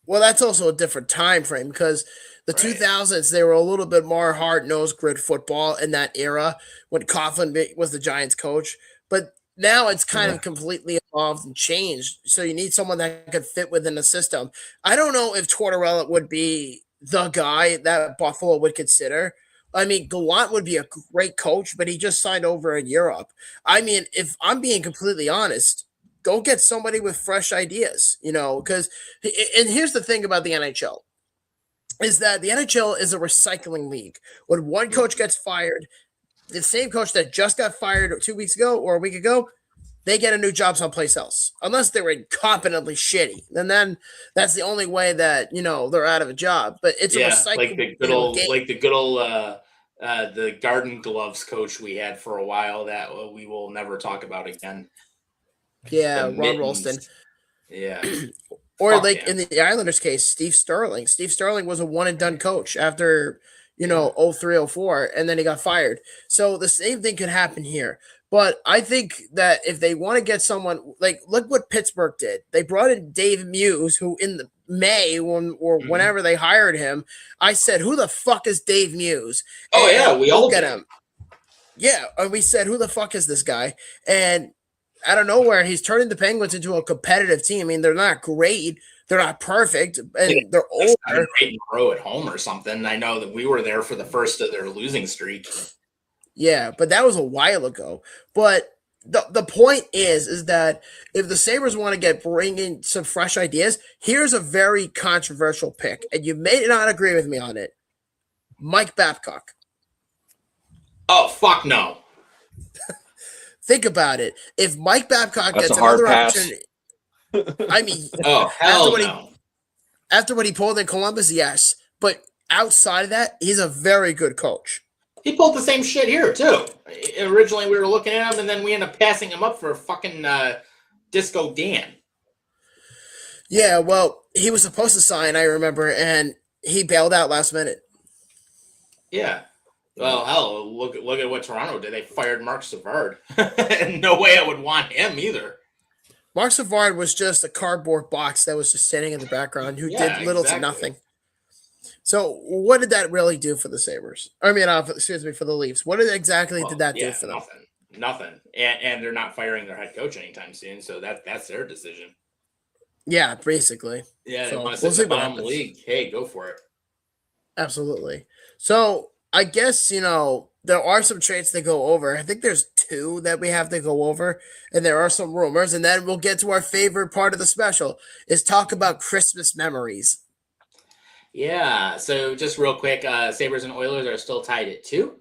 Well, that's also a different time frame because the 2000s, they were a little bit more hard-nosed grid football in that era when Coughlin was the Giants coach. But now it's kind of completely evolved and changed. So you need someone that could fit within the system. I don't know if Tortorella would be the guy that Buffalo would consider. I mean, Gallant would be a great coach, but he just signed over in Europe. I mean, if I'm being completely honest, go get somebody with fresh ideas, because and here's the thing about the NHL is that the NHL is a recycling league. When one coach gets fired, the same coach that just got fired 2 weeks ago or a week ago, they get a new job someplace else, unless they're incompetently shitty. And then that's the only way that, they're out of a job. But it's a recycling like the good old the Garden Gloves coach we had for a while that we will never talk about again. Yeah, Ron Rolston. Yeah. Or in the Islanders case, Steve Sterling. Steve Sterling was a one and done coach after, 03-04, and then he got fired. So the same thing could happen here. But I think that if they want to get someone, like, look what Pittsburgh did. They brought in Dave Muse, who in the May whenever they hired him, I said, "Who the fuck is Dave Muse?" Oh, yeah, we all get him. Yeah, and we said, "Who the fuck is this guy?" And out of nowhere, he's turning the Penguins into a competitive team. I mean, they're not great. They're not perfect, and they're older. Grow at home or something. I know that we were there for the first of their losing streak. Yeah, but that was a while ago. But the point is that if the Sabres want to bring in some fresh ideas, here's a very controversial pick, and you may not agree with me on it. Mike Babcock. Oh, fuck no. Think about it. If Mike Babcock gets another opportunity, I mean, after what he pulled in Columbus, yes. But outside of that, he's a very good coach. He pulled the same shit here, too. Originally, we were looking at him, and then we ended up passing him up for fucking Disco Dan. Yeah, well, he was supposed to sign, I remember, and he bailed out last minute. Yeah. Well, hell, look at what Toronto did. They fired Mark Savard. No way I would want him either. Mark Savard was just a cardboard box that was just standing in the background who did little to nothing. So what did that really do for the Sabres? I mean, for the Leafs. What exactly did that do for them? Nothing. And they're not firing their head coach anytime soon, so that's their decision. Yeah, basically. Yeah, they want to sit in the bottom league. Hey, go for it. Absolutely. So I guess, there are some traits to go over. I think there's 2 that we have to go over, and there are some rumors, and then we'll get to our favorite part of the special, is talk about Christmas memories. Yeah, so just real quick, Sabres and Oilers are still tied at 2.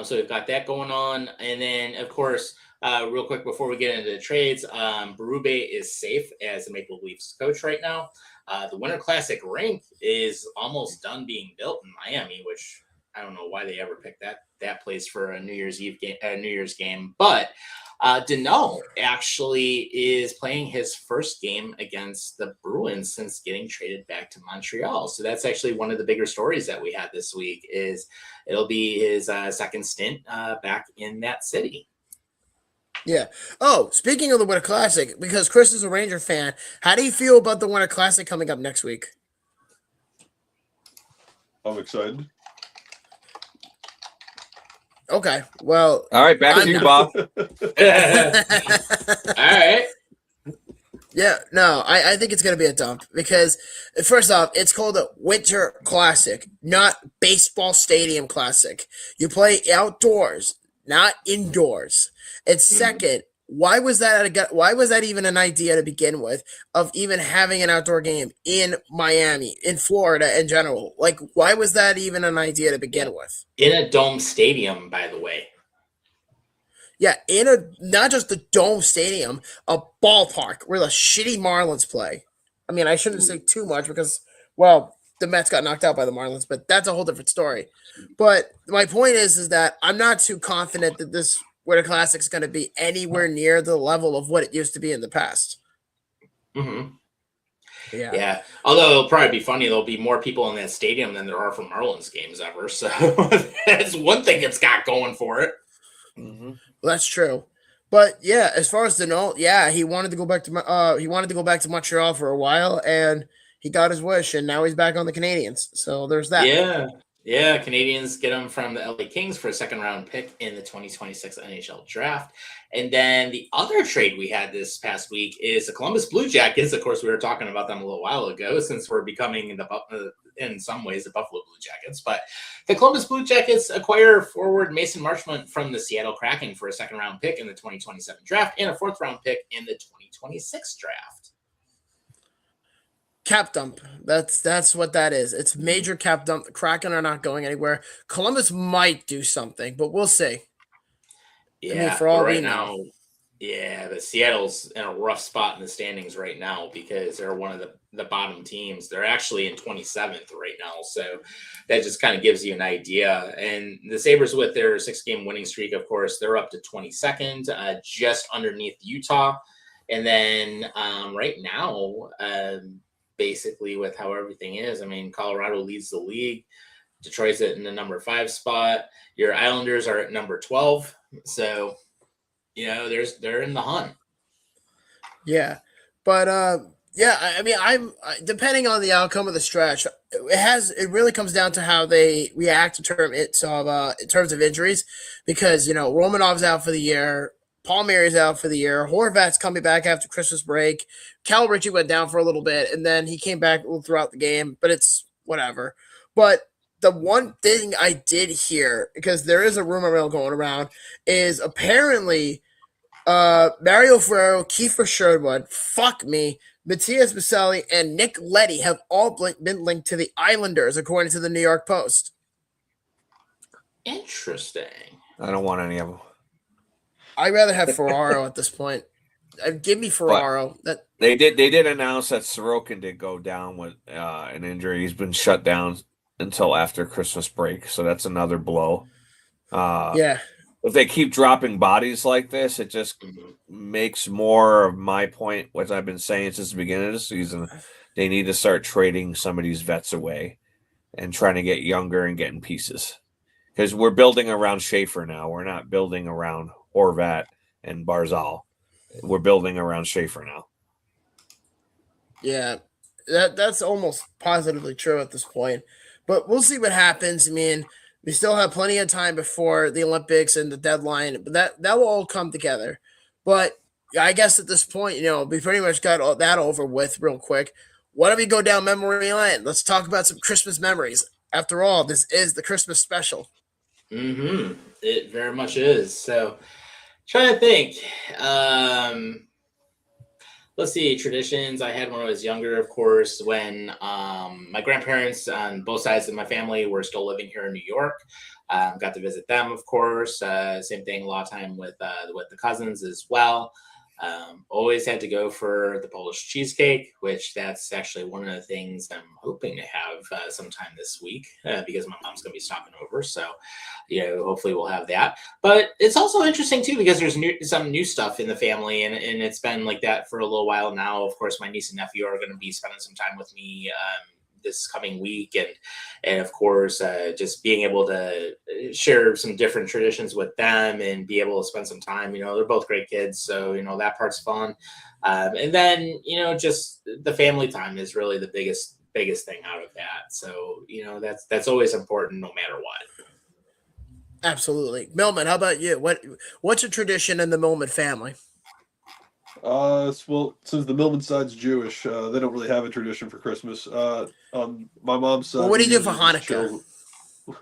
So we've got that going on. And then, of course, real quick before we get into the trades, Berube is safe as the Maple Leafs coach right now. The Winter Classic rink is almost done being built in Miami, which I don't know why they ever picked that place for a New Year's Eve game, New Year's game. But Deneau actually is playing his first game against the Bruins since getting traded back to Montreal. So that's actually one of the bigger stories that we had this week. Is it'll be his second stint back in that city. Yeah. Oh, speaking of the Winter Classic, because Chris is a Ranger fan, how do you feel about the Winter Classic coming up next week? I'm excited. Okay. Well. All right, back to you, Bob. All right. Yeah, no, I think it's going to be a dump because, first off, it's called a Winter Classic, not Baseball Stadium Classic. You play outdoors, not indoors. And second, why was that even an idea to begin with of even having an outdoor game in Miami, in Florida in general? Like, why was that even an idea to begin with? In a dome stadium, by the way. Yeah, not just the dome stadium, a ballpark where the shitty Marlins play. I mean, I shouldn't say too much because, well, the Mets got knocked out by the Marlins, but that's a whole different story. But my point is that I'm not too confident that this Winter Classic is going to be anywhere near the level of what it used to be in the past. Mm-hmm. Yeah. Although it'll probably be funny, there'll be more people in that stadium than there are for Marlins games ever. So that's one thing it's got going for it. Mm-hmm. Well, that's true, but yeah, as far as Deneau, yeah, he wanted to go back to Montreal for a while, and he got his wish, and now he's back on the Canadiens. So there's that. Yeah. Canadians get him from the LA Kings for a second-round pick in the 2026 NHL draft. And then the other trade we had this past week is the Columbus Blue Jackets. Of course, we were talking about them a little while ago, since we're becoming in some ways the Buffalo Blue Jackets. But the Columbus Blue Jackets acquire forward Mason Marchment from the Seattle Kraken for a second-round pick in the 2027 draft and a fourth-round pick in the 2026 draft. Cap dump. That's what that is. It's major cap dump. The Kraken are not going anywhere. Columbus might do something, but we'll see. Yeah, I mean, for all right we know. now, yeah, the Seattle's in a rough spot in the standings right now because they're one of the bottom teams. They're actually in 27th right now, so that just kind of gives you an idea. And the Sabres, with their 6-game winning streak, of course, they're up to 22nd, just underneath Utah. And then right now, basically with how everything is, I mean, Colorado leads the league. Detroit's in the number 5 spot. Your Islanders are at number 12. So, they're in the hunt. Yeah. But yeah, I mean, I'm depending on the outcome of the stretch, it really comes down to how they react in terms of injuries, because Romanov's out for the year, Palmieri's out for the year, Horvat's coming back after Christmas break, Cal Ritchie went down for a little bit, and then he came back throughout the game, but it's whatever. But the one thing I did hear, because there is a rumor mill going around, is apparently Mario Ferrero, Kiefer Sherwood, Matthias Baselli, and Nick Leddy have all been linked to the Islanders, according to the New York Post. Interesting. I don't want any of them. I'd rather have Ferraro at this point. Give me Ferraro. They did announce that Sorokin did go down with an injury. He's been shut down until after Christmas break, so that's another blow. Yeah. If they keep dropping bodies like this, it just makes more of my point, which I've been saying since the beginning of the season. They need to start trading some of these vets away and trying to get younger and getting pieces. Because we're building around Schaefer now. We're not building around Horvat and Barzal. We're building around Schaefer now. Yeah, that's almost positively true at this point. But we'll see what happens. I mean, we still have plenty of time before the Olympics and the deadline, but that will all come together. But I guess at this point, we pretty much got all that over with real quick. Why don't we go down memory lane? Let's talk about some Christmas memories. After all, this is the Christmas special. Mm-hmm. It very much is. So, trying to think. let's see, traditions. I had when I was younger, of course, when my grandparents on both sides of my family were still living here in New York. Got to visit them, of course. Same thing, a lot of time with the cousins as well. Always had to go for the Polish cheesecake, which that's actually one of the things I'm hoping to have sometime this week because my mom's going to be stopping over. So, hopefully we'll have that. But it's also interesting too because there's some new stuff in the family, and it's been like that for a little while now. Of course, my niece and nephew are going to be spending some time with me this coming week, and of course just being able to share some different traditions with them and be able to spend some time. They're both great kids, so that part's fun. And then just the family time is really the biggest thing out of that. So that's always important no matter what. Absolutely. Millman, how about you? What's a tradition in the Millman family? Well, since the Millman side's Jewish, they don't really have a tradition for Christmas. On my mom's side, Well, what do we you do for usually just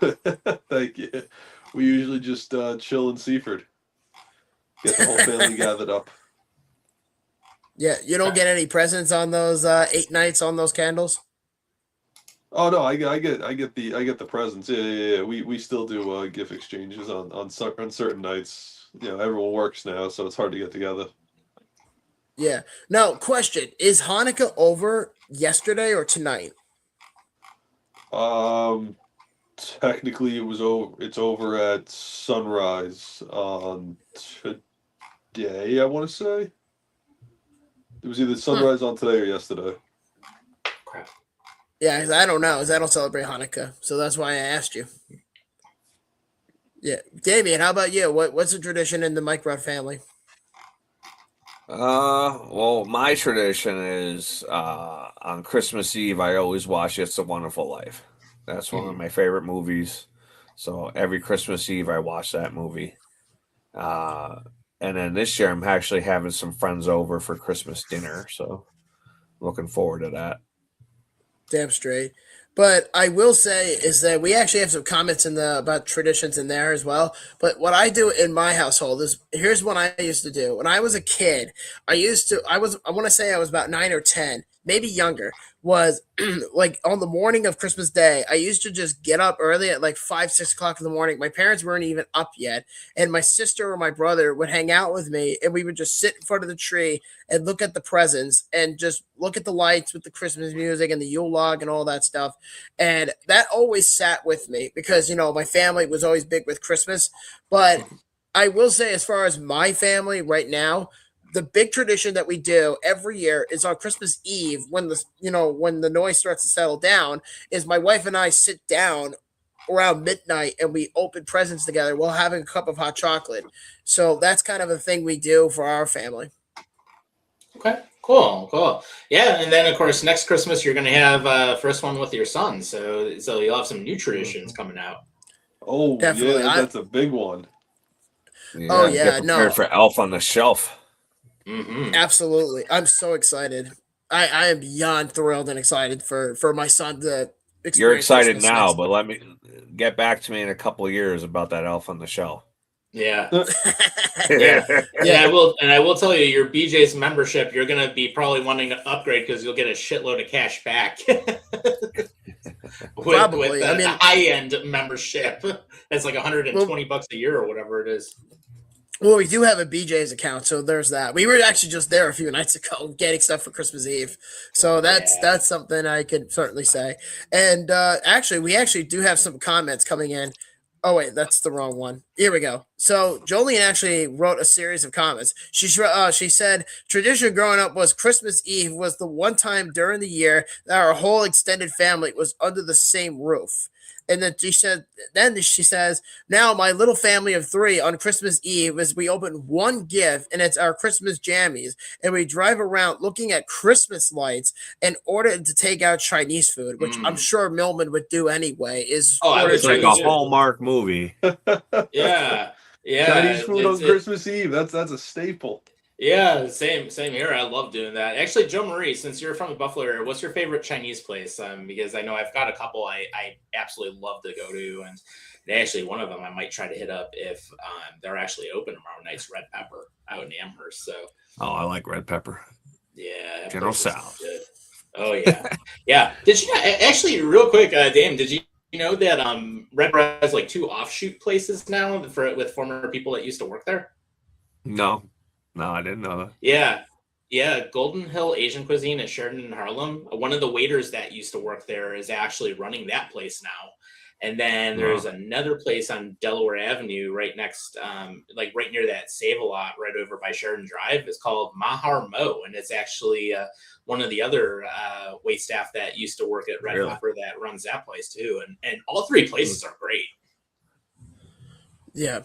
Hanukkah? Thank you. We usually just chill in Seaford. Get the whole family gathered up. Yeah, you don't get any presents on those 8 nights on those candles? Oh no, I get the presents. Yeah. We still do gift exchanges on certain nights. Everyone works now, so it's hard to get together. Yeah. Now, question: is Hanukkah over yesterday or tonight? Technically, it was over. It's over at sunrise on today. I want to say it was either sunrise on today or yesterday. Crap. Yeah, 'cause I don't know, 'cause I don't celebrate Hanukkah, so that's why I asked you. Yeah, Damien, how about you? What's the tradition in the Mike Rudd family? Well, my tradition is on Christmas Eve, I always watch It's a Wonderful Life. That's one of my favorite movies. So every Christmas Eve, I watch that movie. And then this year, I'm actually having some friends over for Christmas dinner. So looking forward to that. Damn straight. But I will say is that we actually have some comments about traditions in there as well. But what I do in my household is here's what I used to do. When I was a kid, I want to say I was about 9 or 10, maybe younger, was like on the morning of Christmas Day, I used to just get up early at like 5, 6 o'clock in the morning. My parents weren't even up yet. And my sister or my brother would hang out with me and we would just sit in front of the tree and look at the presents and just look at the lights with the Christmas music and the Yule log and all that stuff. And that always sat with me because, my family was always big with Christmas. But I will say, as far as my family right now, the big tradition that we do every year is on Christmas Eve when the noise starts to settle down, is my wife and I sit down around midnight and we open presents together while having a cup of hot chocolate. So that's kind of a thing we do for our family. Okay, cool. Yeah, and then of course next Christmas you're gonna have first one with your son, so you'll have some new traditions coming out. Oh, Definitely. yeah, that's a big one. Yeah, Oh, yeah, get prepared for Elf on the Shelf. Mm-hmm. Absolutely. I'm so excited. I am beyond thrilled and excited for my son to experience. You're excited Christmas now, next but let me get back to me in a couple of years about that Elf on the Shelf. Yeah. Yeah. And I will tell you, your BJ's membership, you're gonna be probably wanting to upgrade because you'll get a shitload of cash back. Probably. With the high-end membership. It's like $120 a year or whatever it is. Well, we do have a BJ's account, so there's that. We were actually just there a few nights ago getting stuff for Christmas Eve, so that's something I could certainly say. And actually, we actually do have some comments coming in. Oh wait, that's the wrong one. Here we go. So Jolene actually wrote a series of comments. She said tradition growing up was Christmas Eve was the one time during the year that our whole extended family was under the same roof. And then she says, now my little family of 3 on Christmas Eve is we open one gift and it's our Christmas jammies. And we drive around looking at Christmas lights and order to take out Chinese food, which I'm sure Millman would do anyway. It's like a Hallmark movie. Yeah. Chinese food on Christmas Eve. That's a staple. Yeah, same here. I love doing that. Actually, Joe Marie, since you're from the Buffalo area, what's your favorite Chinese place? Because I know I've got a couple I absolutely love to go to, and actually one of them I might try to hit up if they're actually open tomorrow night's Red Pepper out in Amherst. So. Oh, I like Red Pepper. Yeah, that General place is Tso's. good. Oh yeah, yeah. Did you actually real quick, Dame? Did you know that Red Bar has like 2 offshoot places now with former people that used to work there? No, I didn't know that. Yeah. Yeah, Golden Hill Asian Cuisine at Sheridan in Harlem. One of the waiters that used to work there is actually running that place now. And then there's another place on Delaware Avenue right next, like right near that Save-A-Lot, right over by Sheridan Drive. It's called Mahar Mo, and it's actually one of the other wait staff that used to work at Red Pepper that runs that place too. And all 3 places are great. Yeah.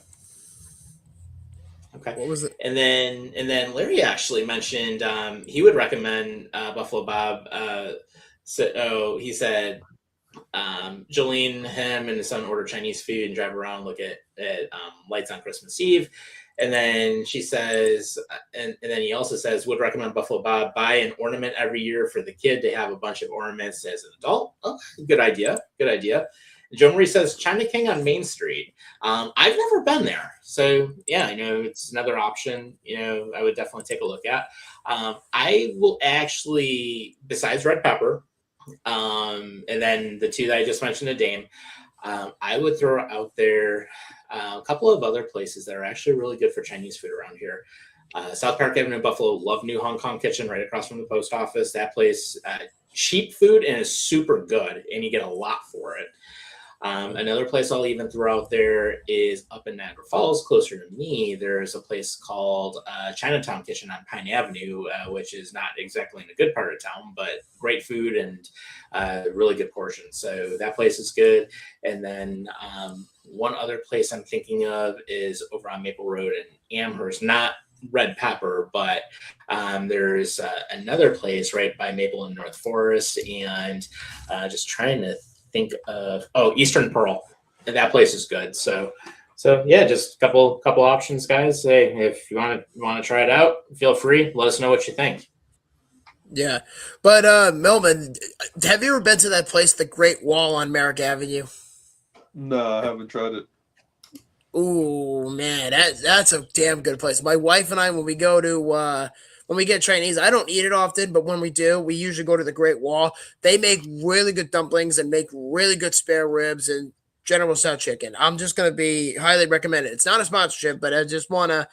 Okay. What was it? And then Larry actually mentioned he would recommend Buffalo Bob. He said Jolene, him, and his son order Chinese food and drive around, look at lights on Christmas Eve. And then she says, and then he also says, would recommend Buffalo Bob buy an ornament every year for the kid to have a bunch of ornaments as an adult. Oh, good idea. Good idea. Joe Marie says China King on Main Street. I've never been there. So yeah, it's another option, I would definitely take a look at. I will actually, besides Red Pepper, and then the 2 that I just mentioned to Dame, I would throw out there a couple of other places that are actually really good for Chinese food around here. South Park Avenue in Buffalo, love New Hong Kong Kitchen right across from the post office. That place, cheap food and is super good, and you get a lot for it. Another place I'll even throw out there is up in Niagara Falls, closer to me. There's a place called Chinatown Kitchen on Pine Avenue, which is not exactly in a good part of town, but great food and really good portions. So that place is good. And then one other place I'm thinking of is over on Maple Road in Amherst, not Red Pepper, but there's another place right by Maple and North Forest, and just trying to think of Eastern Pearl, and that place is good. So yeah, just a couple options, guys. Hey, if you want to try it out, feel free. Let us know what you think. Yeah, but Melvin, have you ever been to that place, the Great Wall on Merrick Avenue? No, I haven't tried it. Ooh, man, that's a damn good place. My wife and I, when we go to when we get Chinese, I don't eat it often, but when we do, we usually go to the Great Wall. They make really good dumplings and make really good spare ribs and General Tso chicken. I'm just going to be highly recommended. It's not a sponsorship, but I just want to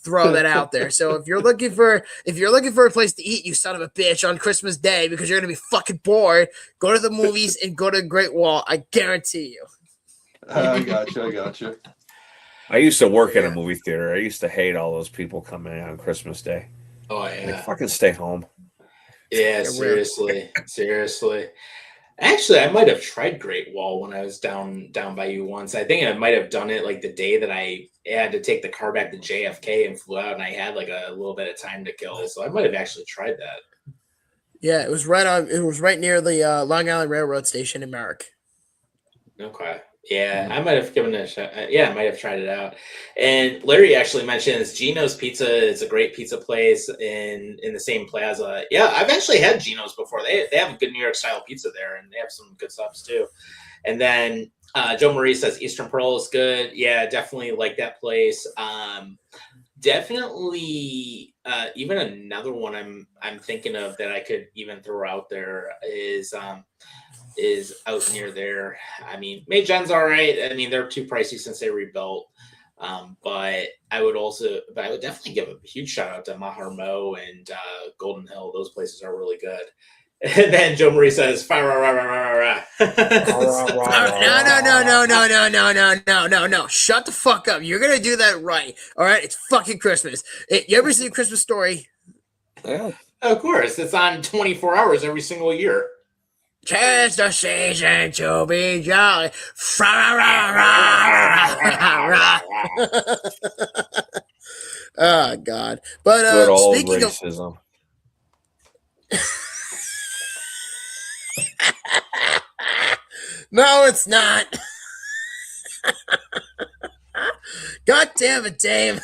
throw that out there. So if you're looking for a place to eat, you son of a bitch, on Christmas Day because you're going to be fucking bored, go to the movies and go to Great Wall. I guarantee you. I got you. I used to work in a movie theater. I used to hate all those people coming in on Christmas Day. Oh yeah, like, fucking stay home. Yeah, seriously. Actually, I might have tried Great Wall when I was down by you once. I think I might have done it like the day that I had to take the car back to JFK and flew out, and I had like a little bit of time to kill. So I might have actually tried that. Yeah, it was right near the Long Island Railroad station in Merrick. Okay. Yeah, I might have given it a shot. Yeah, I might have tried it out. And Larry actually mentions Gino's Pizza is a great pizza place in the same plaza. Yeah, I've actually had Gino's before. They have a good New York style pizza there, and they have some good subs too. And then Joe Marie says Eastern Pearl is good. Yeah, definitely like that place. Definitely even another one I'm thinking of that I could even throw out there is out near there. I mean, May Jen's all right. I mean, they're too pricey since they rebuilt. But I would definitely give a huge shout out to Mahar Mo and Golden Hill. Those places are really good. And then Joe Marie says, "Fire, rah, rah, rah, rah, rah." No. Shut the fuck up. You're going to do that right. All right? It's fucking Christmas. You ever see A Christmas Story? Yeah. Of course. It's on 24 hours every single year. 'Tis the season to be jolly. Oh, God. But Good old speaking racism. No, it's not. God damn it, Dave.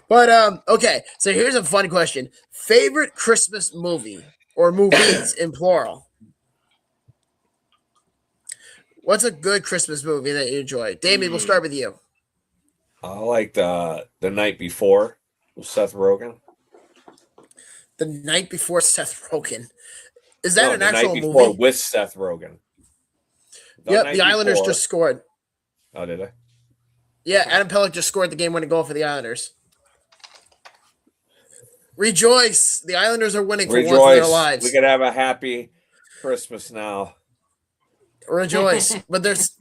But okay, so here's a fun question. Favorite Christmas movie or movies in plural? What's a good Christmas movie that you enjoy? Damien, we'll start with you. I like the Night Before with Seth Rogen. The Night Before Seth Rogen. Is that No, an the actual night before movie? with Seth Rogen. Yep, night the Islanders before- just scored. Oh, did I? Yeah, Adam Pellick just scored the game-winning goal for the Islanders. Rejoice! The Islanders are winning for once in their Rejoice. lives. We could have a happy Christmas now. Rejoice! But there's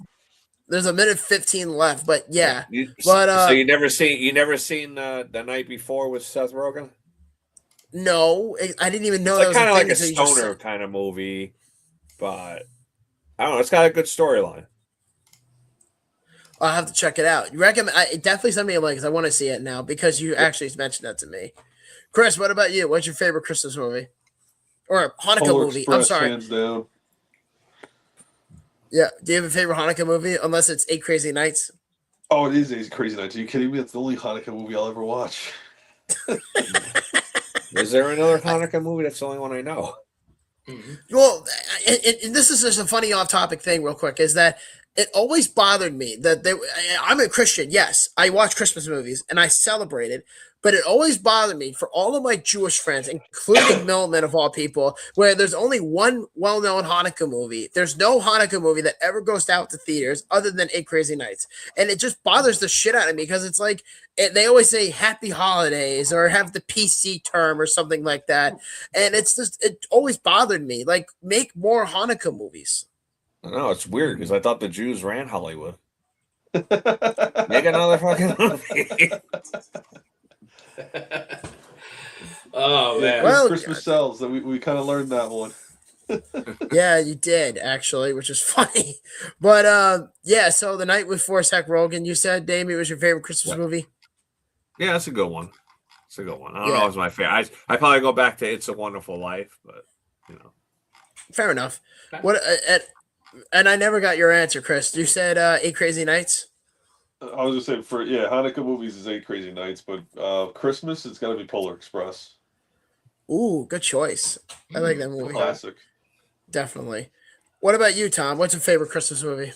a minute 15 left. But yeah, So but you never seen the night before with Seth Rogen? no, I didn't even know It's that was kind of a like thing a until you just stoner said- kind of movie, but I don't know. It's got a good storyline. I'll have to check it out. You recommend? Definitely send me a link because I want to see it now because you actually mentioned that to me. Chris, what about you? What's your favorite Christmas movie or Hanukkah Polar movie? Express, I'm sorry. hands down. Yeah. Do you have a favorite Hanukkah movie? Unless it's Eight Crazy Nights. Oh, it is Crazy Nights. Are you kidding me? It's the only Hanukkah movie I'll ever watch. Is there another Hanukkah movie? That's the only one I know. Well, and this is just a funny off-topic thing, real quick, is that it always bothered me that I'm a Christian. Yes, I watch Christmas movies and I celebrate it, but it always bothered me for all of my Jewish friends, including Millman of all people, where there's only one well-known Hanukkah movie. There's no Hanukkah movie that ever goes out to theaters other than Eight Crazy Nights, and it just bothers the shit out of me because it's like they always say Happy Holidays or have the PC term or something like that, and it always bothered me. Like, make more Hanukkah movies. I know it's weird because I thought the Jews ran Hollywood. Make another fucking movie. Oh man. Well, Christmas sells. That we kind of learned that one. Yeah, you did actually, which is funny. But yeah. So the Night Before Seth Rogen, you said, Damien, was your favorite Christmas movie? Yeah, that's a good one. It's a good one. I don't Yeah. know if it's my favorite. I probably go back to It's a Wonderful Life, but you know. Fair enough. What? And I never got your answer, Chris. You said Eight Crazy Nights. I was just saying Hanukkah movies is Eight Crazy Nights, but Christmas it's got to be Polar Express. Ooh, good choice. I like that movie. Classic. Definitely. What about you, Tom? What's your favorite Christmas movie?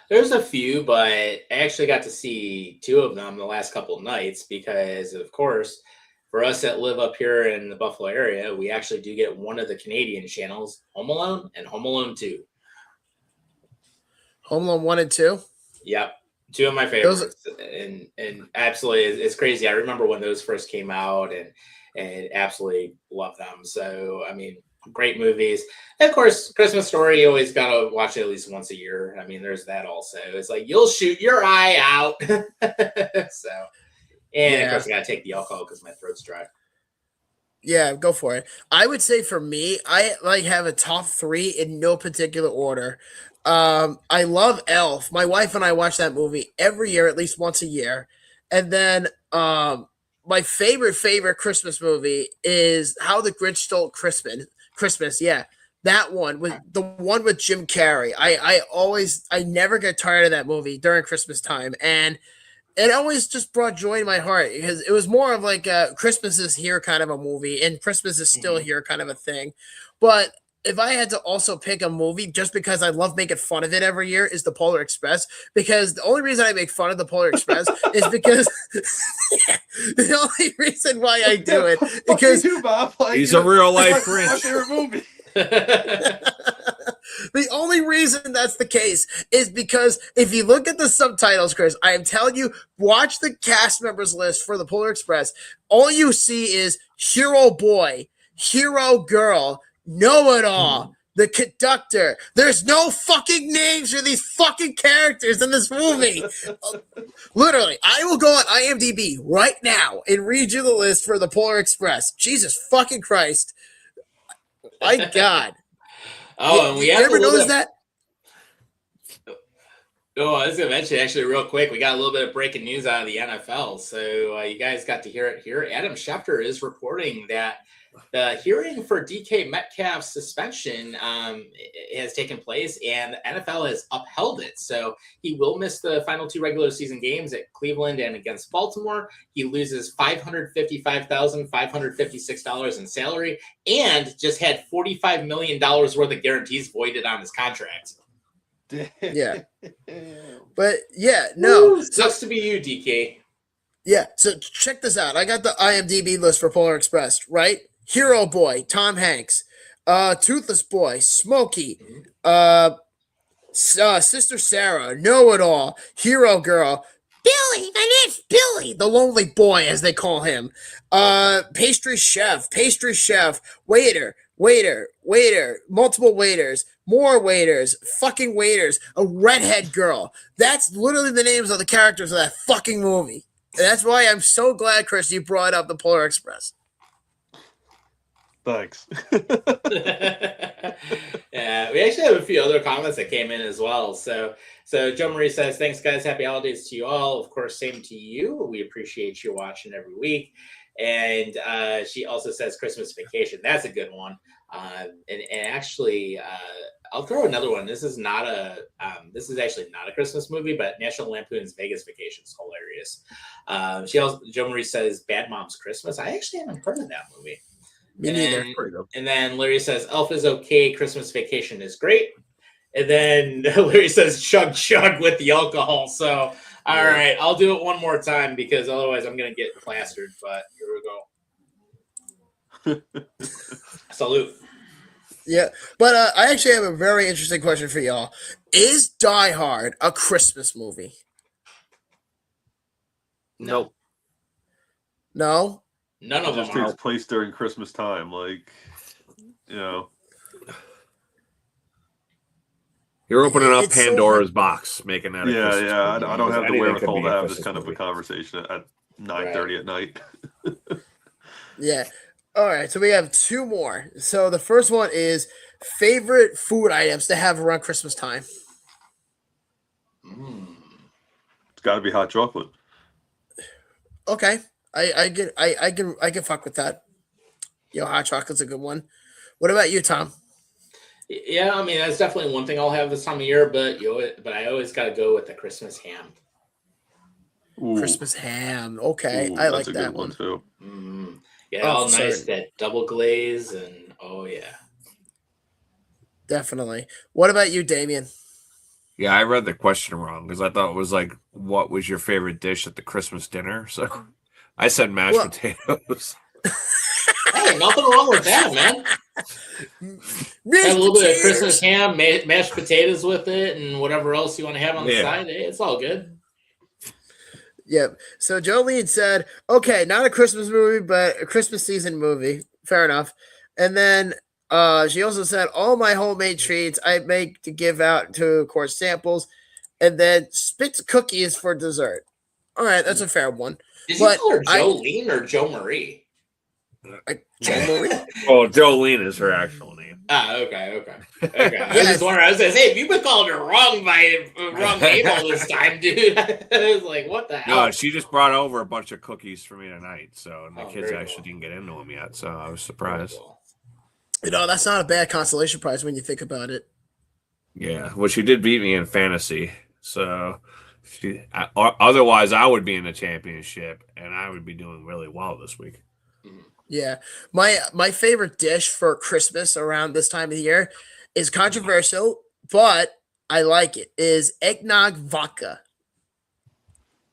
There's a few, but I actually got to see two of them the last couple of nights because, of course, for us that live up here in the Buffalo area, we actually do get one of the Canadian channels, Home Alone and Home Alone 2. Home Alone 1 and 2? Yep. Two of my favorites. And absolutely, it's crazy. I remember when those first came out and absolutely love them. So, I mean, great movies. And of course, Christmas Story, you always got to watch it at least once a year. I mean, there's that also. It's like, you'll shoot your eye out. So, and of course, I got to take the alcohol because my throat's dry. Yeah, go for it. I would say for me, I have a top 3 in no particular order. I love Elf. My wife and I watch that movie every year, at least once a year. And then my favorite Christmas movie is How the Grinch Stole Christmas. Yeah, that one with the one with Jim Carrey. I never get tired of that movie during Christmas time, and it always just brought joy in my heart because it was more of like a Christmas is here kind of a movie, and Christmas is still here kind of a thing. But if I had to also pick a movie, just because I love making fun of it every year, is the Polar Express. Because the only reason I make fun of the Polar Express is because the only reason why I do it because you, Bob. Like, he's a real life my Grinch. favorite movie. the only reason that's the case is because if you look at the subtitles, Chris, I am telling you, watch the cast members list for the Polar Express. All you see is hero boy, hero girl, know-it-all, the conductor. There's no fucking names for these fucking characters in this movie. Literally, I will go on IMDb right now and read you the list for the Polar Express. Jesus fucking Christ. My God. Oh, and we have you ever notice that? Oh, I was going to mention actually real quick. We got a little bit of breaking news out of the NFL. So you guys got to hear it here. Adam Schefter is reporting that the hearing for DK Metcalf's suspension has taken place, and the NFL has upheld it. So he will miss the final 2 regular season games at Cleveland and against Baltimore. He loses $555,556 in salary and just had $45 million worth of guarantees voided on his contract. Yeah. But yeah, no. Woo, sucks to be you, DK. Yeah, so check this out. I got the IMDb list for Polar Express, right? Hero Boy, Tom Hanks, Toothless Boy, Smokey, Sister Sarah, Know It All, Hero Girl, Billy, my name's Billy, the lonely boy, as they call him. Pastry chef, waiter, multiple waiters, more waiters, fucking waiters, a redhead girl. That's literally the names of the characters of that fucking movie. And that's why I'm so glad, Chris, you brought up the Polar Express. Thanks. Yeah, we actually have a few other comments that came in as well. So Joe Marie says, "Thanks, guys. Happy holidays to you all. Of course, same to you. We appreciate you watching every week." And she also says, "Christmas Vacation." That's a good one. And actually, I'll throw another one. This is actually not a Christmas movie, but National Lampoon's Vegas Vacation is hilarious. Joe Marie says, "Bad Moms Christmas." I actually haven't heard of that movie. Me neither. And then Larry says, "Elf is okay. Christmas Vacation is great." And then Larry says, "Chug chug" with the alcohol. So, all right, I'll do it one more time because otherwise I'm going to get plastered. But here we go. Salute. Yeah, but I actually have a very interesting question for y'all. Is Die Hard a Christmas movie? Nope. No? None of It just them takes are. place during Christmas time, You're opening up It's so Pandora's box, making that. Yeah, Christmas yeah. movie. I don't have the Anything could wherewithal be to a have this Christmas kind of a movie. conversation at 9:30 at night. Yeah. All right, so we have two more. So the first one is favorite food items to have around Christmas time. It's got to be hot chocolate. Okay, I can fuck with that. Hot chocolate's a good one. What about you, Tom? Yeah, I mean that's definitely one thing I'll have this time of year. But I always got to go with the Christmas ham. Ooh. Christmas ham. Okay, Ooh, I like that's a that good one too. Yeah, Oh, all for nice, certain. that double glaze, and oh yeah. Definitely. What about you, Damien? Yeah, I read the question wrong because I thought it was like, what was your favorite dish at the Christmas dinner? So I said mashed potatoes. Hey, nothing wrong with that, man. Have a little bit of Christmas ham, mashed potatoes with it, and whatever else you want to have on the side. Hey, it's all good. Yep. So Jolene said, okay, not a Christmas movie, but a Christmas season movie. Fair enough. And then she also said, all my homemade treats I make to give out to, of course, samples, and then Spitz cookies for dessert. All right, that's a fair one. Did you call her Jolene or Joe Marie? Joe Marie. Oh, Jolene is her actual name. Okay. I was just wondering. I was gonna say, if you've been calling her wrong name all this time, dude. I was like, what the hell? No, she just brought over a bunch of cookies for me tonight. So and the kids very actually didn't get into them yet. So I was surprised. Cool. That's not a bad consolation prize when you think about it. Yeah, well, she did beat me in fantasy. So otherwise, I would be in the championship and I would be doing really well this week. Yeah. My favorite dish for Christmas around this time of the year is controversial, but I like it, is eggnog vodka.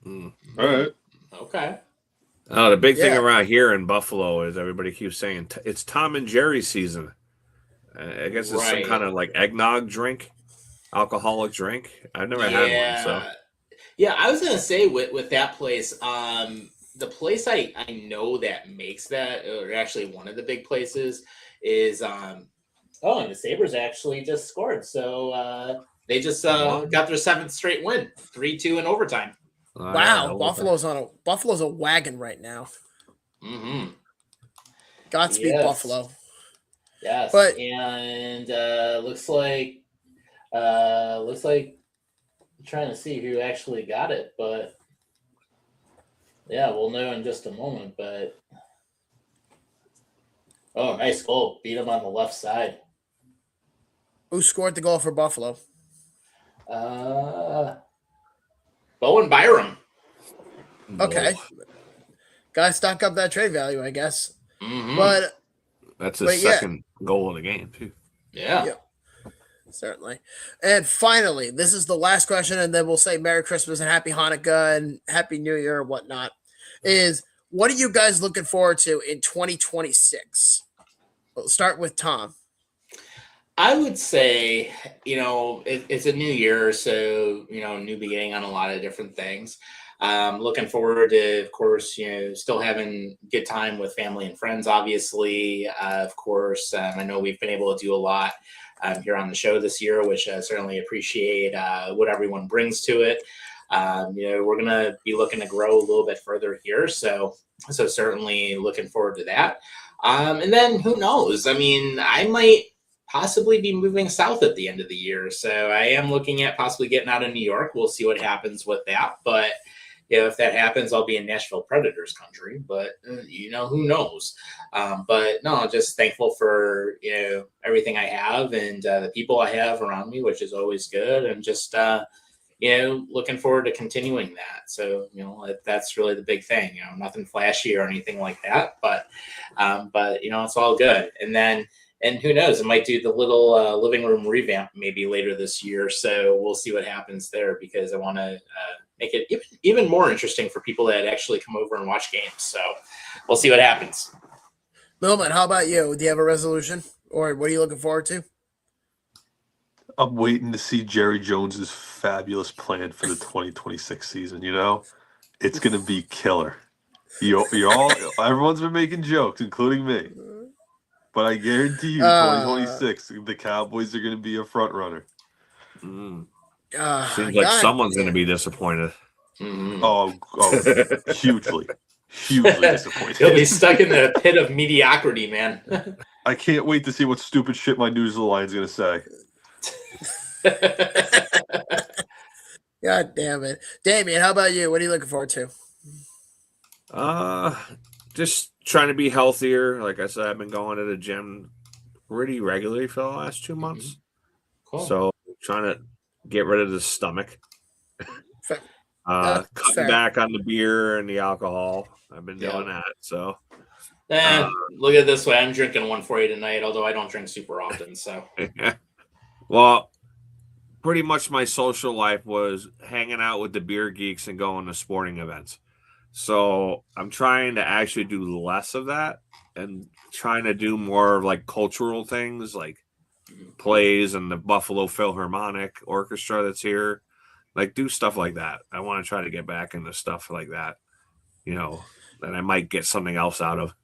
All right. Okay. Oh, the big thing around here in Buffalo is everybody keeps saying it's Tom and Jerry season. I guess it's some kind of like eggnog drink, alcoholic drink. I've never had one. So yeah, I was gonna say with that place, the place I know that makes that, or actually one of the big places, is and the Sabres actually just scored, so they just got their 7th straight win, 3-2 in overtime. Wow, Buffalo's a wagon right now. Mm-hmm. Godspeed, Buffalo. Yes, and looks like I'm trying to see who actually got it, but yeah, we'll know in just a moment. But nice goal! Beat him on the left side. Who scored the goal for Buffalo? Bowen Byram. Okay. Gotta stock up that trade value, I guess. Mm-hmm. But that's his second goal of the game, too. Yeah. Certainly. And finally, this is the last question, and then we'll say Merry Christmas and Happy Hanukkah and Happy New Year and whatnot. Is what are you guys looking forward to in 2026? We'll start with Tom. I would say, it's a new year, so, new beginning on a lot of different things. Looking forward to, of course, still having good time with family and friends, obviously. Of course, I know we've been able to do a lot here on the show this year, which I certainly appreciate what everyone brings to it. We're going to be looking to grow a little bit further here. So certainly looking forward to that. And then who knows? I mean, I might possibly be moving south at the end of the year. So I am looking at possibly getting out of New York. We'll see what happens with that. But if that happens, I'll be in Nashville Predators country. But, who knows? But no, just thankful for, everything I have and the people I have around me, which is always good. And just, looking forward to continuing that. So, that's really the big thing, nothing flashy or anything like that, but it's all good. And who knows, it might do the little living room revamp maybe later this year. So we'll see what happens there, because I want to make it even more interesting for people that actually come over and watch games. So we'll see what happens. Millman, how about you? Do you have a resolution, or what are you looking forward to? I'm waiting to see Jerry Jones's fabulous plan for the 2026 season. It's going to be killer. You're all, everyone's been making jokes, including me. But I guarantee you, 2026, the Cowboys are going to be a front runner. Seems like someone's going to be disappointed. Mm-hmm. Oh, hugely disappointed. He'll be stuck in the pit of mediocrity, man. I can't wait to see what stupid shit my news line is going to say. God damn it. Damien, how about you? What are you looking forward to? Just trying to be healthier. Like I said, I've been going to the gym pretty regularly for the last 2 months. Cool. So trying to get rid of the stomach. Cutting back on the beer and the alcohol. I've been doing that. So look at it this way. I'm drinking one for you tonight, although I don't drink super often. So well, pretty much my social life was hanging out with the beer geeks and going to sporting events. So I'm trying to actually do less of that and trying to do more like cultural things, like plays and the Buffalo Philharmonic Orchestra that's here. Like, do stuff like that. I want to try to get back into stuff like that, that I might get something else out of.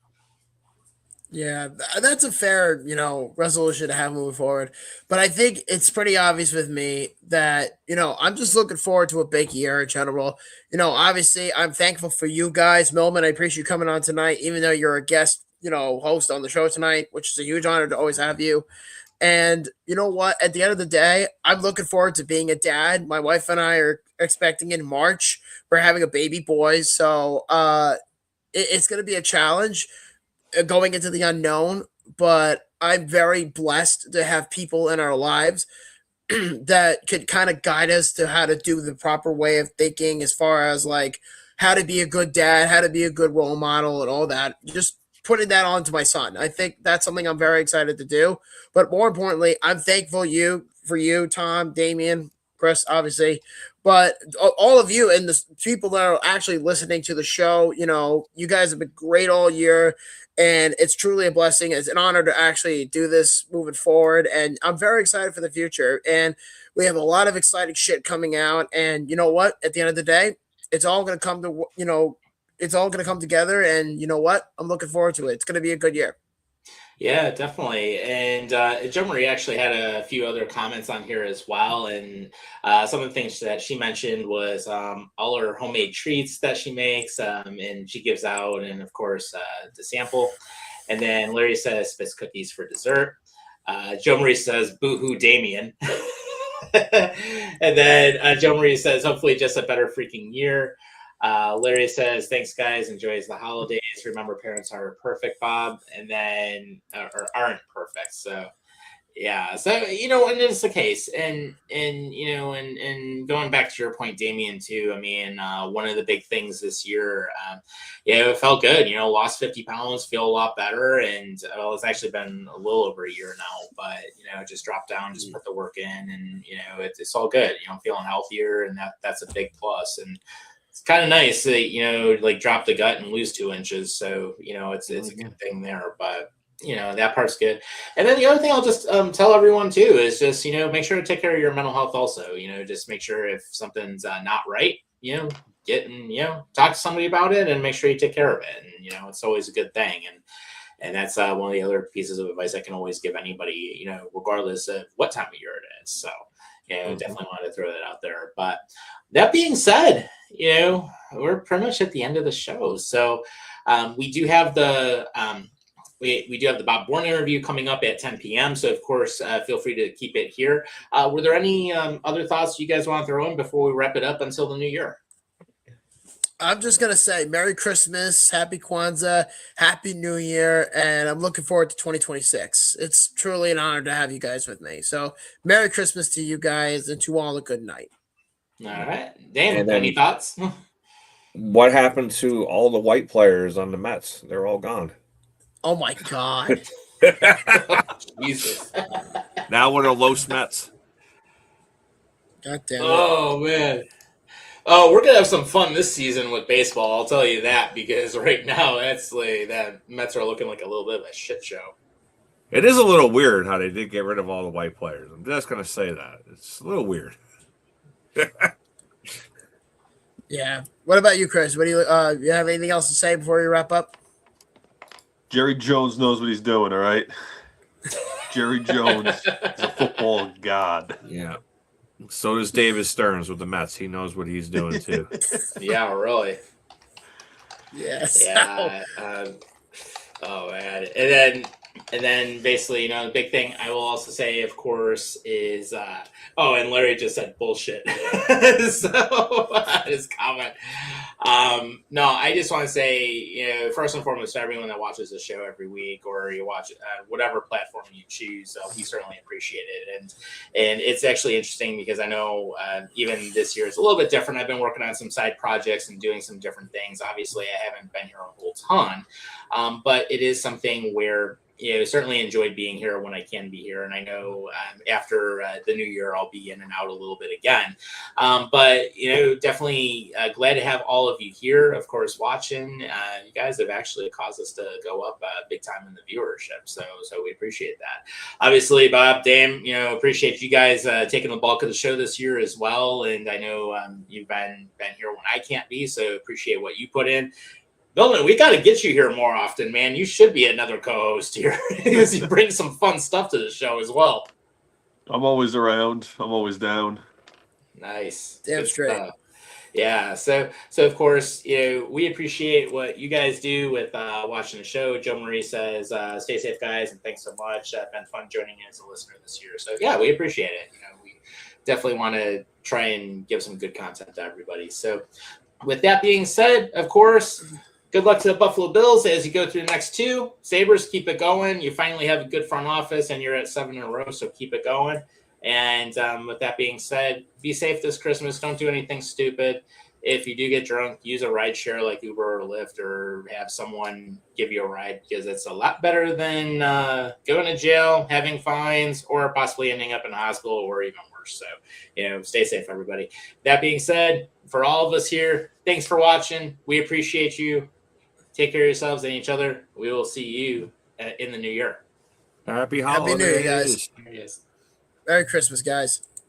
Yeah, that's a fair, resolution to have moving forward. But I think it's pretty obvious with me that, I'm just looking forward to a big year in general. Obviously, I'm thankful for you guys. Millman, I appreciate you coming on tonight, even though you're a guest, host on the show tonight, which is a huge honor to always have you. And you know what? At the end of the day, I'm looking forward to being a dad. My wife and I are expecting in March. We're having a baby boy. So it's going to be a challenge going into the unknown. But I'm very blessed to have people in our lives that could kind of guide us to how to do the proper way of thinking as far as like how to be a good dad, how to be a good role model and all that. Just putting that on to my son. I think that's something I'm very excited to do. But more importantly, I'm thankful for you, Tom, Damien, Chris, obviously, but all of you and the people that are actually listening to the show, you guys have been great all year, and it's truly a blessing. It's an honor to actually do this moving forward, and I'm very excited for the future. And we have a lot of exciting shit coming out, and you know what? At the end of the day, it's all going to come to, it's all going to come together, and you know what? I'm looking forward to it. It's going to be a good year. Yeah, definitely. And Jo Marie actually had a few other comments on here as well. And some of the things that she mentioned was all her homemade treats that she makes and she gives out, and of course, to sample. And then Larry says Spitz cookies for dessert. Jo Marie says, boo-hoo, Damien. And then Jo Marie says, hopefully just a better freaking year. Larry says, thanks, guys. Enjoys the holidays. Remember, parents are perfect, Bob, and then or aren't perfect. So, yeah. So, and it's the case. And going back to your point, Damien, too, I mean, one of the big things this year, it felt good. Lost 50 pounds, feel a lot better. And, it's actually been a little over a year now, but, just drop down, just put the work in, and, it's all good. Feeling healthier, and that's a big plus. And it's kind of nice that, like drop the gut and lose 2 inches. So, it's a good thing there, but that part's good. And then the other thing I'll just tell everyone too is just, make sure to take care of your mental health also. Just make sure if something's not right, get and, talk to somebody about it and make sure you take care of it. And, it's always a good thing. And that's one of the other pieces of advice I can always give anybody, regardless of what time of year it is. So, definitely want to throw that out there. But that being said, we're pretty much at the end of the show. So we do have the we do have the Bob Bourne interview coming up at 10 p.m. So, of course, feel free to keep it here. Were there any other thoughts you guys want to throw in before we wrap it up until the new year? I'm just going to say Merry Christmas, Happy Kwanzaa, Happy New Year, and I'm looking forward to 2026. It's truly an honor to have you guys with me. So, Merry Christmas to you guys and to all a good night. All right. Dan, any thoughts? What happened to all the white players on the Mets? They're all gone. Oh, my God. Jesus. Now we're the Los Mets. God damn it. Oh, man. Oh, we're going to have some fun this season with baseball. I'll tell you that, because right now, that Mets are looking like a little bit of a shit show. It is a little weird how they did get rid of all the white players. I'm just going to say that. It's a little weird. Yeah. What about you, Chris? What do you have anything else to say before we wrap up? Jerry Jones knows what he's doing, all right? Jerry Jones is a football god. Yeah. So does David Stearns with the Mets. He knows what he's doing, too. Yeah, really. Yes. Yeah. Oh, man. And then basically, the big thing I will also say, of course, is and Larry just said bullshit. So his comment. No, I just want to say, first and foremost, to everyone that watches the show every week, or you watch whatever platform you choose, we certainly appreciate it. And it's actually interesting because I know even this year it's a little bit different. I've been working on some side projects and doing some different things. Obviously, I haven't been here a whole ton, but it is something where certainly enjoyed being here when I can be here. And I know after the new year, I'll be in and out a little bit again. But, definitely glad to have all of you here, of course, watching. You guys have actually caused us to go up big time in the viewership. So we appreciate that. Obviously, Bob, Dame, appreciate you guys taking the bulk of the show this year as well. And I know you've been here when I can't be, so appreciate what you put in. Billman, we got to get you here more often, man. You should be another co-host here because you bring some fun stuff to the show as well. I'm always around. I'm always down. Nice. Damn straight. Yeah. So of course, we appreciate what you guys do with watching the show. Joe Marie says, "Stay safe, guys, and thanks so much. Been fun joining you as a listener this year." So yeah, we appreciate it. We definitely want to try and give some good content to everybody. So with that being said, of course. Good luck to the Buffalo Bills as you go through the next two. Sabres, keep it going. You finally have a good front office, and you're at 7 in a row, so keep it going. And with that being said, be safe this Christmas. Don't do anything stupid. If you do get drunk, use a ride share like Uber or Lyft, or have someone give you a ride, because it's a lot better than going to jail, having fines, or possibly ending up in a hospital, or even worse. So, stay safe, everybody. That being said, for all of us here, thanks for watching. We appreciate you. Take care of yourselves and each other. We will see you in the new year. Happy holidays. Happy New Year, guys. Merry Christmas, guys.